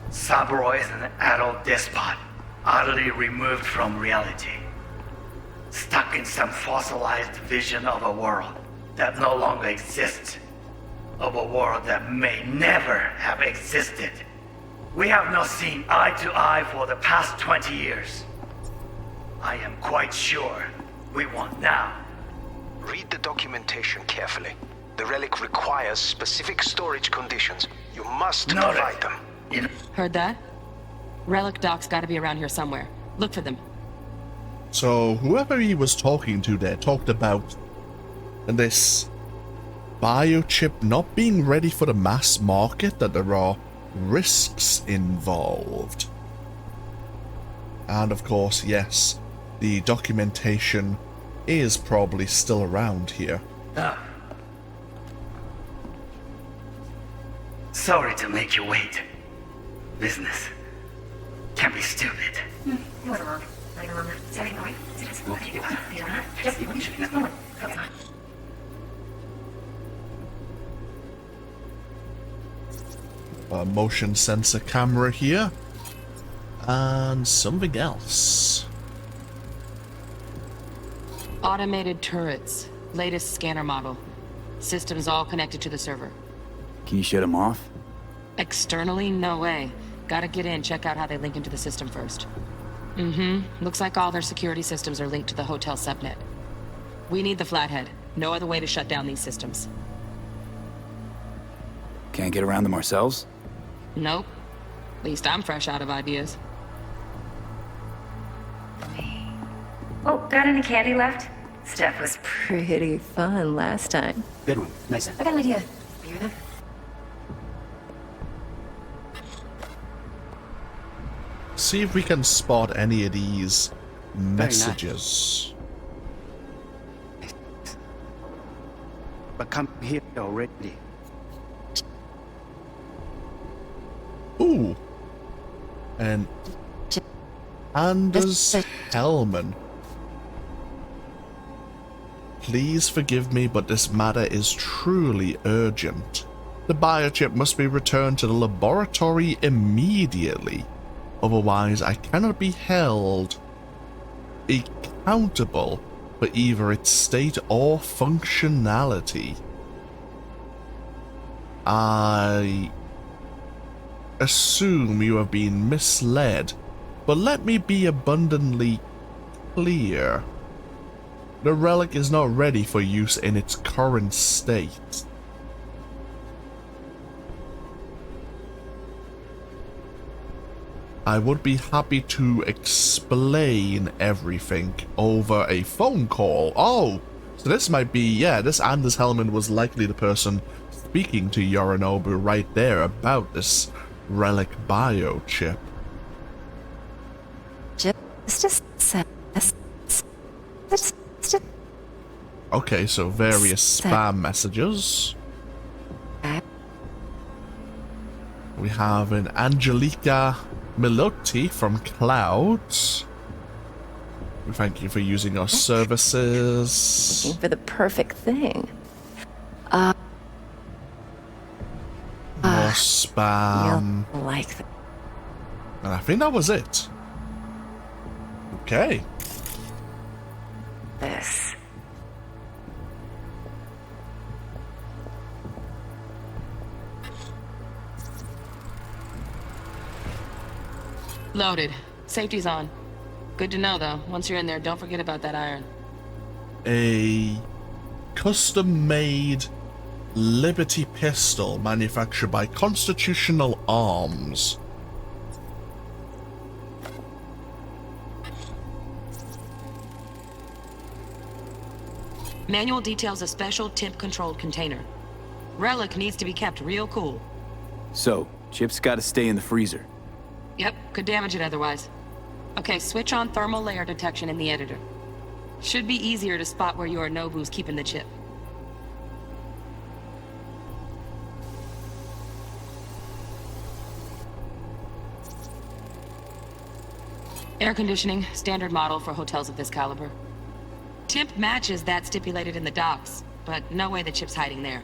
Saburo is an adult despot, utterly removed from reality. Stuck in some fossilized vision of a world that no longer exists. Of a world that may never have existed. We have not seen eye to eye for the past 20 years. I am quite sure we want now.
Read the documentation carefully. The relic requires specific storage conditions. You must provide them.
Heard that? Relic docs gotta be around here somewhere. Look for them.
So whoever he was talking to there talked about this biochip not being ready for the mass market, that there are risks involved. And of course, yes, the documentation is probably still around here.
Sorry to make you wait. Business can be stupid.
A motion sensor camera here. And something else.
Automated turrets. Latest scanner model. Systems all connected to the server.
Can you shut them off?
Externally, no way. Gotta get in, check out how they link into the system first. Looks like all their security systems are linked to the hotel subnet. We need the flathead. No other way to shut down these systems.
Can't get around them ourselves?
Nope. At least I'm fresh out of ideas.
Oh, got any candy left? Stuff was pretty fun last time.
Good one. Nice.
I got an idea. You hear that?
See if we can spot any of these messages.
But come here already.
Ooh. And Anders Hellman. Please forgive me, but this matter is truly urgent. The biochip must be returned to the laboratory immediately. Otherwise, I cannot be held accountable for either its state or functionality. I assume you have been misled, but let me be abundantly clear. The relic is not ready for use in its current state. I would be happy to explain everything over a phone call. Oh, so this might be, yeah, this Anders Hellman was likely the person speaking to Yorinobu right there about this relic biochip. Okay, so various spam messages. We have an Angelica Milotti from Clouds. We thank you for using our services.
Looking for the perfect thing.
More spam.
You'll like that.
And I think that was it. Okay.
This.
Loaded. Safety's on. Good to know, though. Once you're in there, don't forget about that iron.
A custom-made Liberty pistol manufactured by Constitutional Arms.
Manual details a special temp-controlled container. Relic needs to be kept real cool.
So, Chip's gotta stay in the freezer.
Yep, could damage it otherwise. Okay, switch on thermal layer detection in the editor. Should be easier to spot where Yorinobu's keeping the chip. Air conditioning, standard model for hotels of this caliber. Temp matches that stipulated in the docs, but no way the chip's hiding there.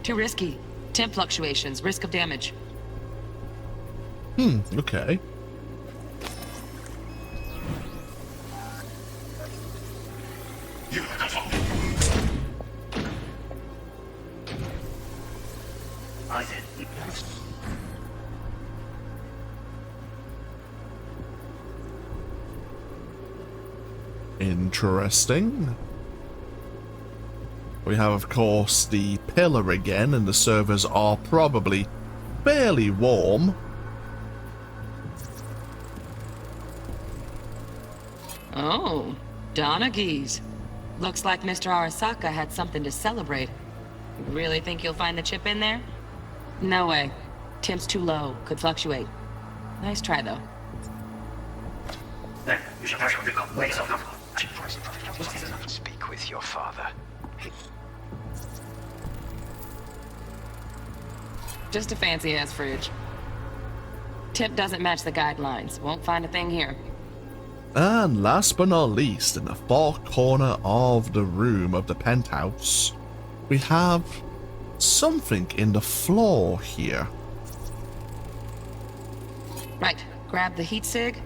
Too risky. Temp fluctuations, risk of damage.
Okay.
You like a phone?
I did.
Interesting. We have, of course, the pillar again, and the servers are probably fairly warm.
Oh, Donaghys. Looks like Mr. Arasaka had something to celebrate. You really think you'll find the chip in there? No way. Temp's too low. Could fluctuate. Nice try, though.
Speak with your father.
Just a fancy-ass fridge. Tip doesn't match the guidelines. Won't find a thing here.
And last but not least, in the far corner of the room of the penthouse, we have something in the floor here.
Right. Grab the heat sig.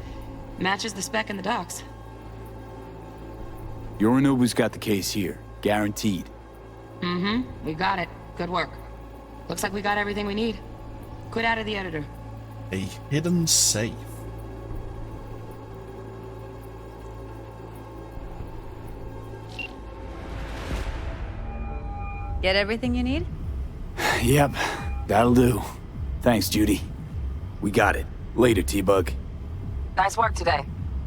Matches the spec in the docs.
Yorinobu's got the case here. Guaranteed.
Mm-hmm. We got it. Good work. Looks like we got everything we need. Quit out of the editor.
A hidden safe.
Get everything you need?
Yep, that'll do. Thanks, Judy. We got it. Later, T-Bug.
Nice work today.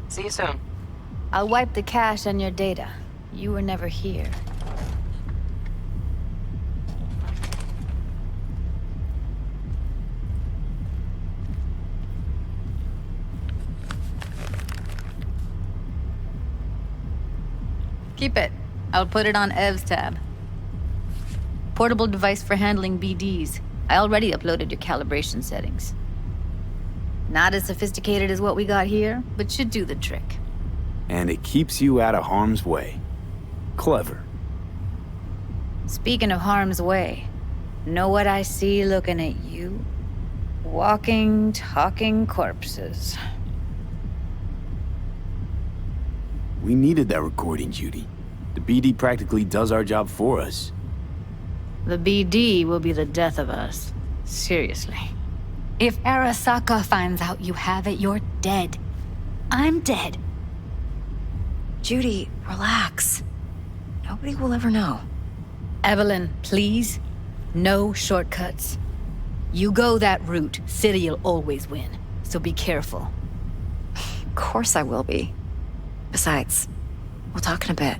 See you soon.
I'll wipe the cache on your data. You were never here. Keep it. I'll put it on Ev's tab. Portable device for handling BDs. I already uploaded your calibration settings. Not as sophisticated as what we got here, but should do the trick.
And it keeps you out of harm's way. Clever.
Speaking of harm's way, know what I see looking at you? Walking, talking corpses.
We needed that recording, Judy. The BD practically does our job for us.
The BD will be the death of us. Seriously. If Arasaka finds out you have it, you're dead. I'm dead.
Judy, relax. Nobody will ever know.
Evelyn, please. No shortcuts. You go that route, City'll always win. So be careful.
Of course I will be. Besides, we'll talk in a bit.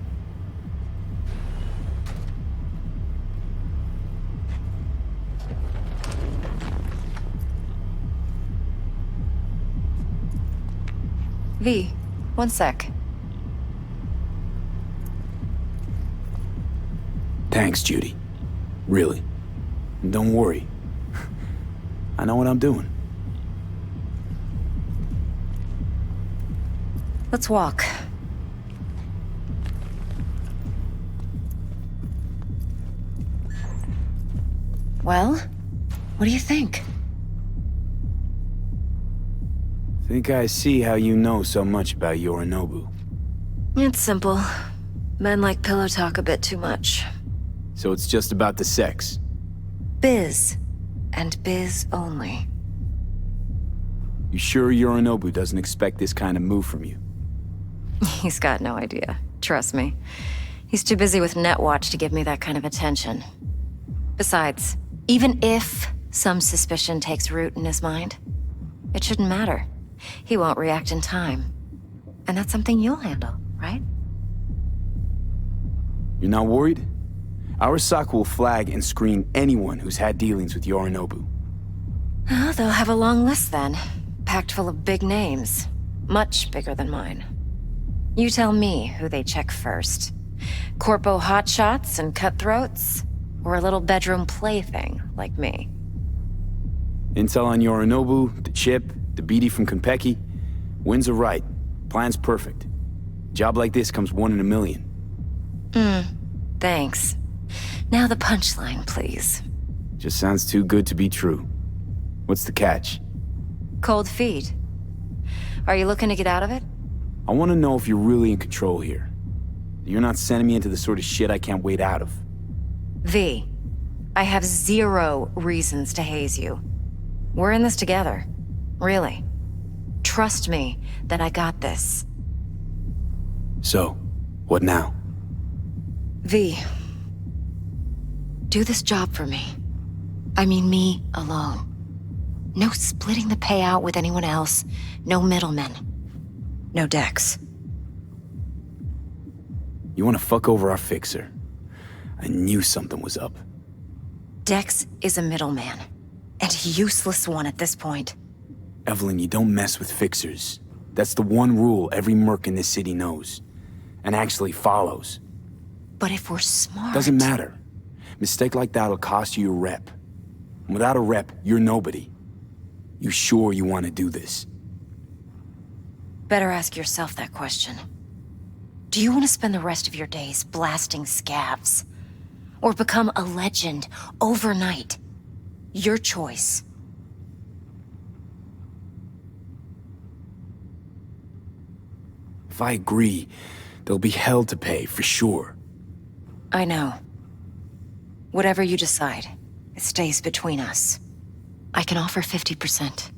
V, one sec.
Thanks, Judy. Really. And don't worry. I know what I'm doing.
Let's walk. Well, what do you think?
Think I see how you know so much about Yorinobu.
It's simple. Men like pillow talk a bit too much.
So it's just about the sex.
Biz. And biz only.
You sure Yorinobu doesn't expect this kind of move from you?
He's got no idea. Trust me. He's too busy with Netwatch to give me that kind of attention. Besides, even if some suspicion takes root in his mind, it shouldn't matter. He won't react in time. And that's something you'll handle, right?
You're not worried? Arasaka will flag and screen anyone who's had dealings with Yorinobu.
Oh, they'll have a long list then. Packed full of big names. Much bigger than mine. You tell me who they check first. Corpo hotshots and cutthroats? Or a little bedroom plaything like me?
Intel on Yorinobu, the chip, the BD from Konpeki. Winds are right. Plan's perfect. Job like this comes 1 in a million.
Thanks. Now the punchline, please.
Just sounds too good to be true. What's the catch?
Cold feet. Are you looking to get out of it?
I want to know if you're really in control here. You're not sending me into the sort of shit I can't wait out of.
V, I have 0 reasons to haze you. We're in this together. Really. Trust me that I got this.
So, what now?
V, do this job for me. I mean me alone. No splitting the payout with anyone else. No middlemen. No Dex.
You want to fuck over our fixer? I knew something was up.
Dex is a middleman. And a useless one at this point.
Evelyn, you don't mess with fixers. That's the one rule every merc in this city knows. And actually follows.
But if we're smart...
Doesn't matter. Mistake like that'll cost you your rep. And without a rep, you're nobody. You sure you want to do this?
Better ask yourself that question. Do you want to spend the rest of your days blasting scavs? Or become a legend overnight? Your choice.
If I agree, there'll be hell to pay, for sure.
I know. Whatever you decide, it stays between us. I can offer 50%.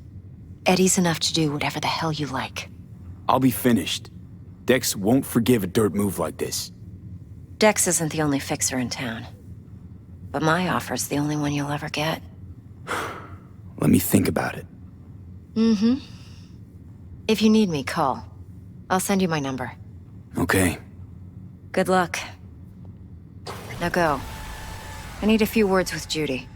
Eddie's enough to do whatever the hell you like.
I'll be finished. Dex won't forgive a dirt move like this.
Dex isn't the only fixer in town. But my offer's the only one you'll ever get.
Let me think about it.
If you need me, call. I'll send you my number.
Okay.
Good luck. Now go. I need a few words with Judy.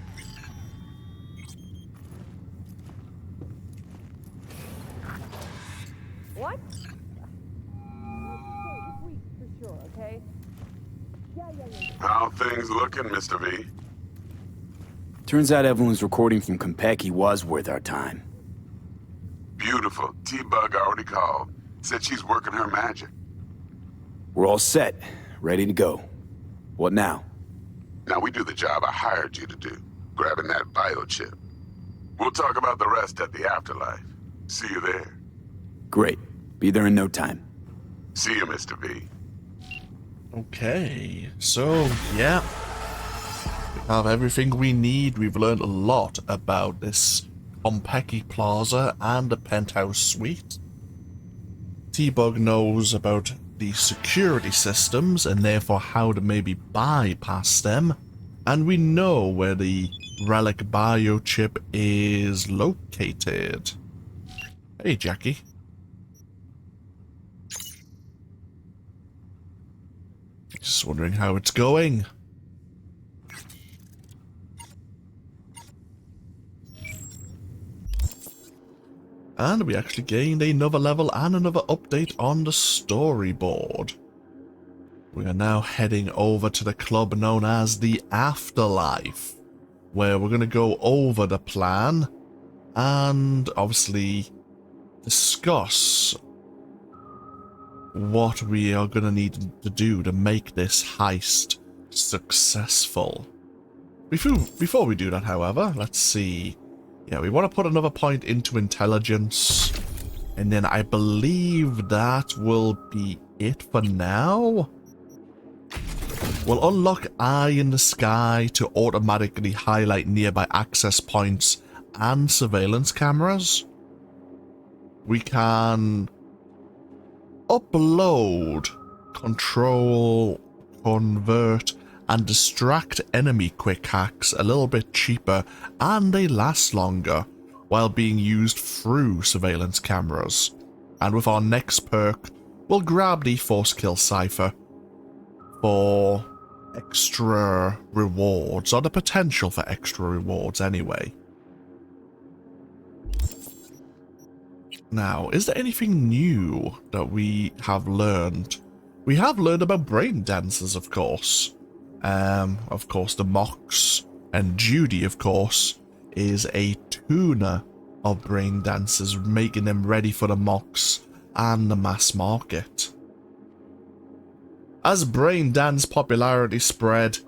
What?
How things looking, Mr. V?
Turns out Evelyn's recording from Konpeki was worth our time.
Beautiful. T-Bug already called. Said she's working her magic.
We're all set. Ready to go. What now?
Now we do the job I hired you to do. Grabbing that biochip. We'll talk about the rest at the afterlife. See you there.
Great. Be there in no time.
See you, Mr. V.
Okay, so, yeah. We have everything we need. We've learned a lot about this Konpeki Plaza and the penthouse suite. T-Bug knows about the security systems and therefore how to maybe bypass them. And we know where the relic biochip is located. Hey, Jackie. Just wondering how it's going. And we actually gained another level and another update on the storyboard. We are now heading over to the club known as the Afterlife, where we're going to go over the plan and obviously discuss what we are going to need to do to make this heist successful. Before we do that, however, let's see. Yeah, we want to put another point into intelligence. And then I believe that will be it for now. We'll unlock Eye in the Sky to automatically highlight nearby access points and surveillance cameras. we can upload, control, convert, and distract enemy quick hacks a little bit cheaper, and they last longer while being used through surveillance cameras. And with our next perk, we'll grab the Force Kill Cipher for extra rewards, or the potential for extra rewards anyway. Now, is there anything new that we have learned? We have learned about brain dancers, of course. The Mox, and Judy, of course, is a tuner of brain dancers, making them ready for the Mox and the mass market. As brain dance popularity spread,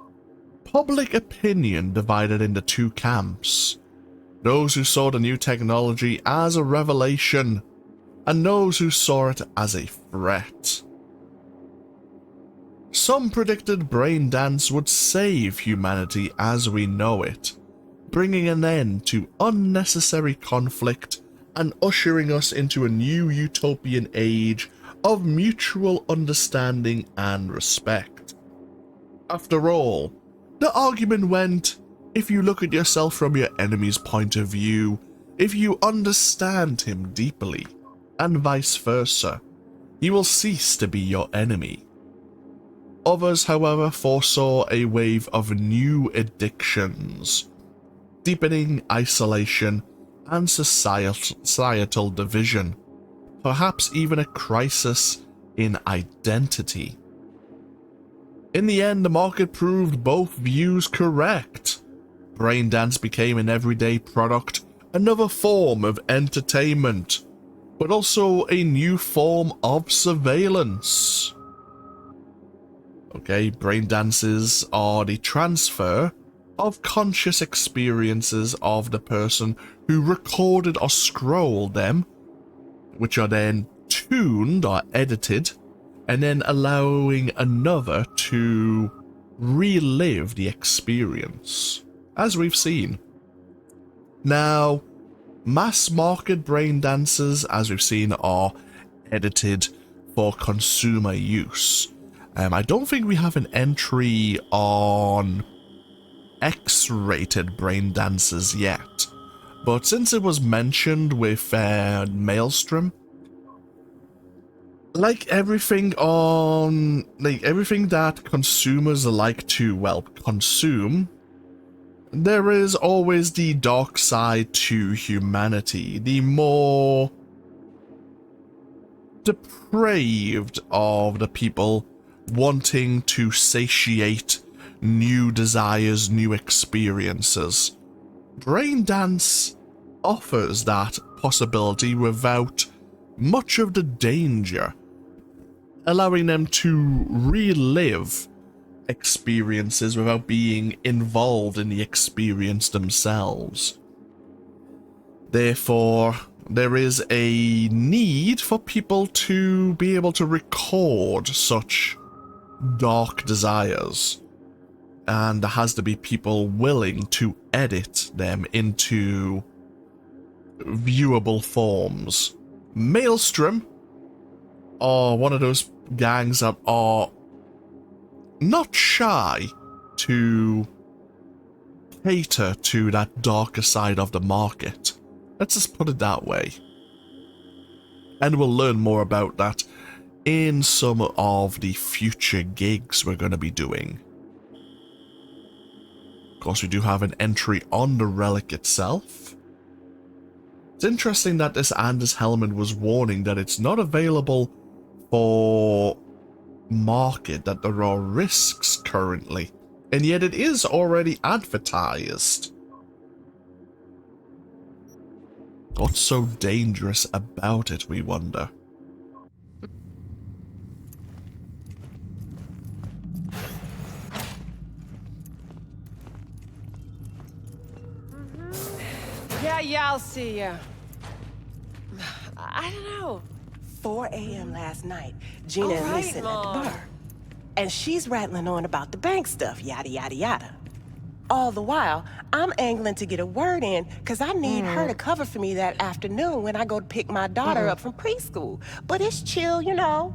public opinion divided into two camps. Those who saw the new technology as a revelation, and those who saw it as a threat. Some predicted brain dance would save humanity as we know it, bringing an end to unnecessary conflict and ushering us into a new utopian age of mutual understanding and respect. After all, the argument went, if you look at yourself from your enemy's point of view, if you understand him deeply, and vice versa, he will cease to be your enemy. Others, however, foresaw a wave of new addictions, deepening isolation and societal division, perhaps even a crisis in identity. In the end, the market proved both views correct. Brain dance became an everyday product, another form of entertainment, but also a new form of surveillance. Okay, brain dances are the transfer of conscious experiences of the person who recorded or scrolled them, which are then tuned or edited, and then allowing another to relive the experience, as we've seen. Now, mass market brain dancers, as we've seen, are edited for consumer use. I don't think we have an entry on X-rated brain dancers yet, but since it was mentioned with Maelstrom, like everything that consumers like to, well, consume, there is always the dark side to humanity, the more depraved of the people wanting to satiate new desires, new experiences. Brain dance offers that possibility without much of the danger, allowing them to relive experiences without being involved in the experience themselves. Therefore, there is a need for people to be able to record such dark desires, and there has to be people willing to edit them into viewable forms. Maelstrom are one of those gangs that are not shy to cater to that darker side of the market. Let's just put it that way. And we'll learn more about that in some of the future gigs we're going to be doing. Of course, we do have an entry on the relic itself. It's interesting that this Anders Hellman was warning that it's not available for market, that there are risks currently, and yet it is already advertised. What's so dangerous about it, we wonder?
Yeah, I'll see ya. I don't know.
4 a.m. last night, Gina and Lee sitting at the bar. And she's rattling on about the bank stuff, yada, yada, yada. All the while, I'm angling to get a word in because I need her to cover for me that afternoon when I go to pick my daughter up from preschool. But it's chill, you know.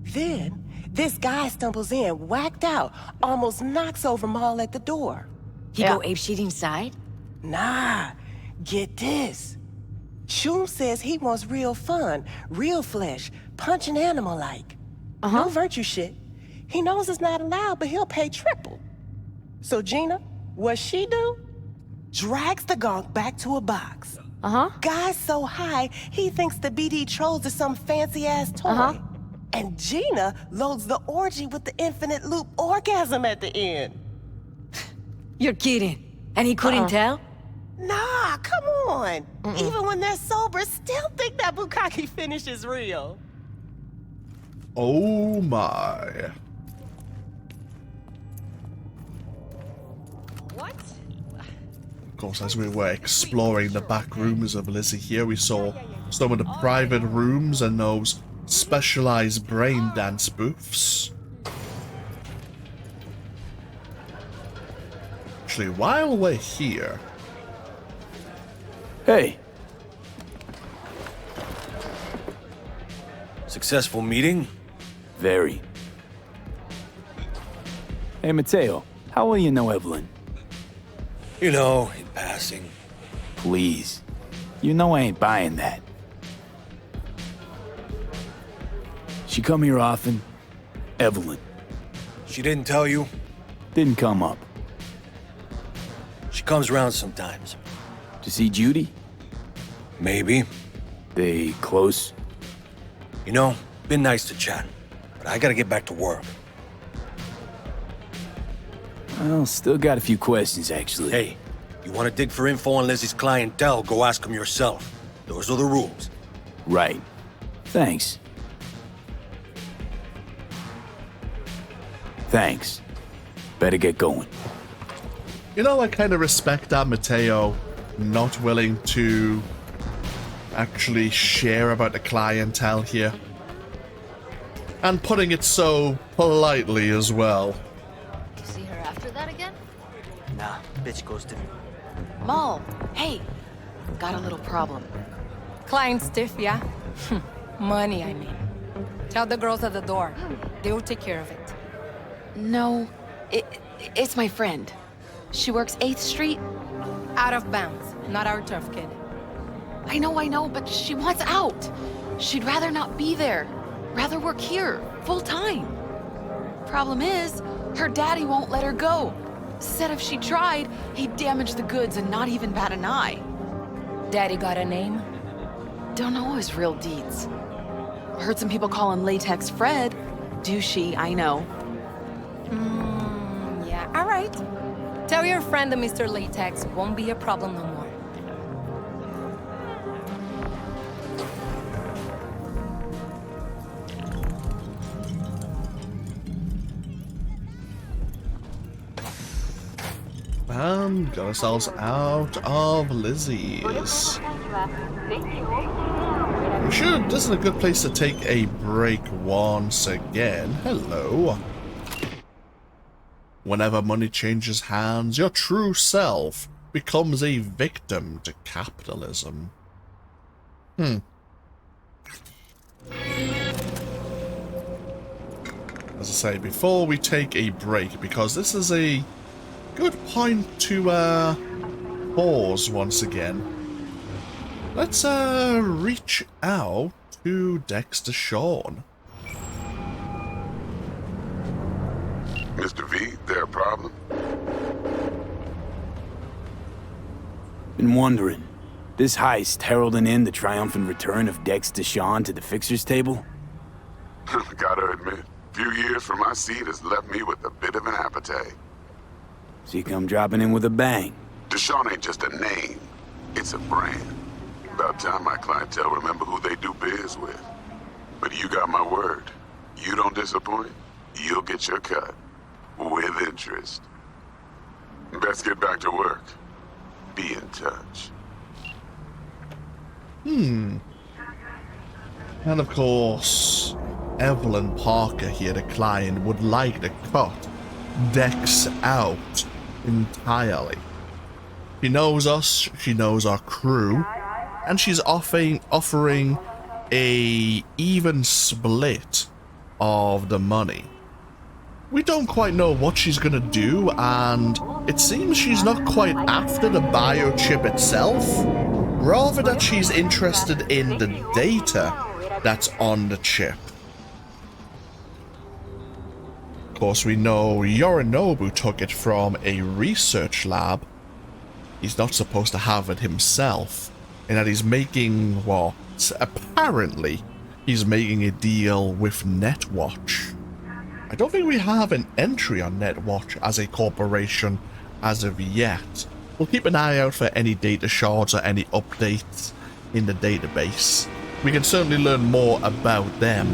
Then, this guy stumbles in, whacked out, almost knocks over Maul at the door.
He go apeshit inside?
Nah, get this. Shum says he wants real fun, real flesh, punch an animal like. No virtue shit. He knows it's not allowed, but he'll pay triple. So Gina, what she do? Drags the gonk back to a box. Guy's so high, he thinks the BD trolls are some fancy-ass toy. And Gina loads the orgy with the infinite loop orgasm at the end.
You're kidding. And he couldn't tell?
Nah, come on. Even when they're sober, still think that bukkake finish is real.
Oh my.
What?
Of course, as we were exploring the back rooms of Lizzie here, we saw some of the private rooms and those specialized brain dance booths. Actually, while we're here...
Hey.
Successful meeting?
Very. Hey, Mateo, how well you know Evelyn?
You know, in passing.
Please. You know I ain't buying that. She come here often? Evelyn.
She didn't tell you?
Didn't come up.
She comes around sometimes.
To see Judy?
Maybe.
They close?
You know, been nice to chat, but I gotta get back to work.
Well, still got a few questions, actually.
Hey, you wanna dig for info on Lizzie's clientele, go ask them yourself. Those are the rules.
Right. Thanks. Thanks. Better get going.
You know, I kind of respect that Mateo not willing to actually share about the clientele here. And putting it so politely as well.
You see her after that again?
Nah, bitch ghosted me.
Maul, hey, got a little problem.
Client stiff, yeah? Money, I mean. Tell the girls at the door. They will take care of it.
No, it's my friend. She works 8th Street.
Out of bounds. Not our turf, kid.
I know, but she wants out. She'd rather not be there. Rather work here, full time. Problem is, her daddy won't let her go. Said if she tried, he'd damage the goods and not even bat an eye.
Daddy got a name?
Don't know his real deeds. Heard some people call him Latex Fred. Douchey, I know.
Yeah, all right. Tell your friend that Mr. Latex won't be a problem no more.
And got ourselves out of Lizzie's. We should. This is a good place to take a break once again. Hello. Whenever money changes hands, your true self becomes a victim to capitalism. As I say, before we take a break, because this is a good point to pause once again. Let's reach out to Dexter Shawn.
Mr. V, there a problem?
Been wondering, this heist heralding in the triumphant return of Dexter Shawn to the fixer's table?
Gotta admit, a few years from my seat has left me with a bit of an appetite.
So you come dropping in with a bang.
Deshaun ain't just a name, it's a brand. About time my clientele remember who they do biz with. But you got my word. You don't disappoint, you'll get your cut. With interest. Best get back to work. Be in touch.
And of course, Evelyn Parker here, the client, would like to cut Dex out entirely. She knows us, she knows our crew, and she's offering a even split of the money. We don't quite know what she's gonna do, and it seems she's not quite after the biochip itself, rather that she's interested in the data that's on the chip. Of course, we know Yorinobu took it from a research lab. He's not supposed to have it himself, and that he's making, well, apparently, he's making a deal with Netwatch. I don't think we have an entry on Netwatch as a corporation as of yet. We'll keep an eye out for any data shards or any updates in the database. We can certainly learn more about them.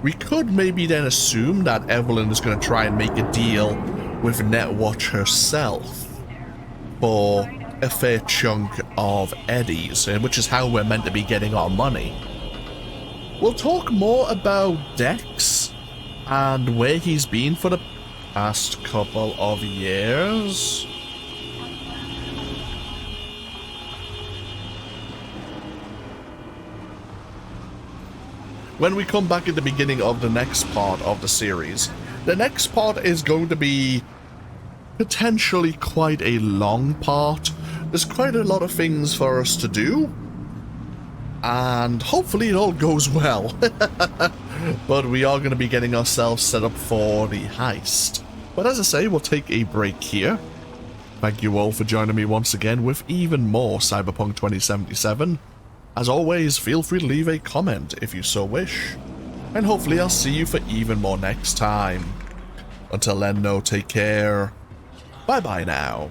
We could maybe then assume that Evelyn is going to try and make a deal with Netwatch herself for a fair chunk of eddies, which is how we're meant to be getting our money. We'll talk more about Dex and where he's been for the past couple of years. When we come back at the beginning of the next part of the series, the next part is going to be potentially quite a long part. There's quite a lot of things for us to do, and hopefully it all goes well. But we are going to be getting ourselves set up for the heist. But as I say, we'll take a break here. Thank you all for joining me once again with even more Cyberpunk 2077. As always, feel free to leave a comment if you so wish, and hopefully I'll see you for even more next time. Until then, no, take care. Bye bye now.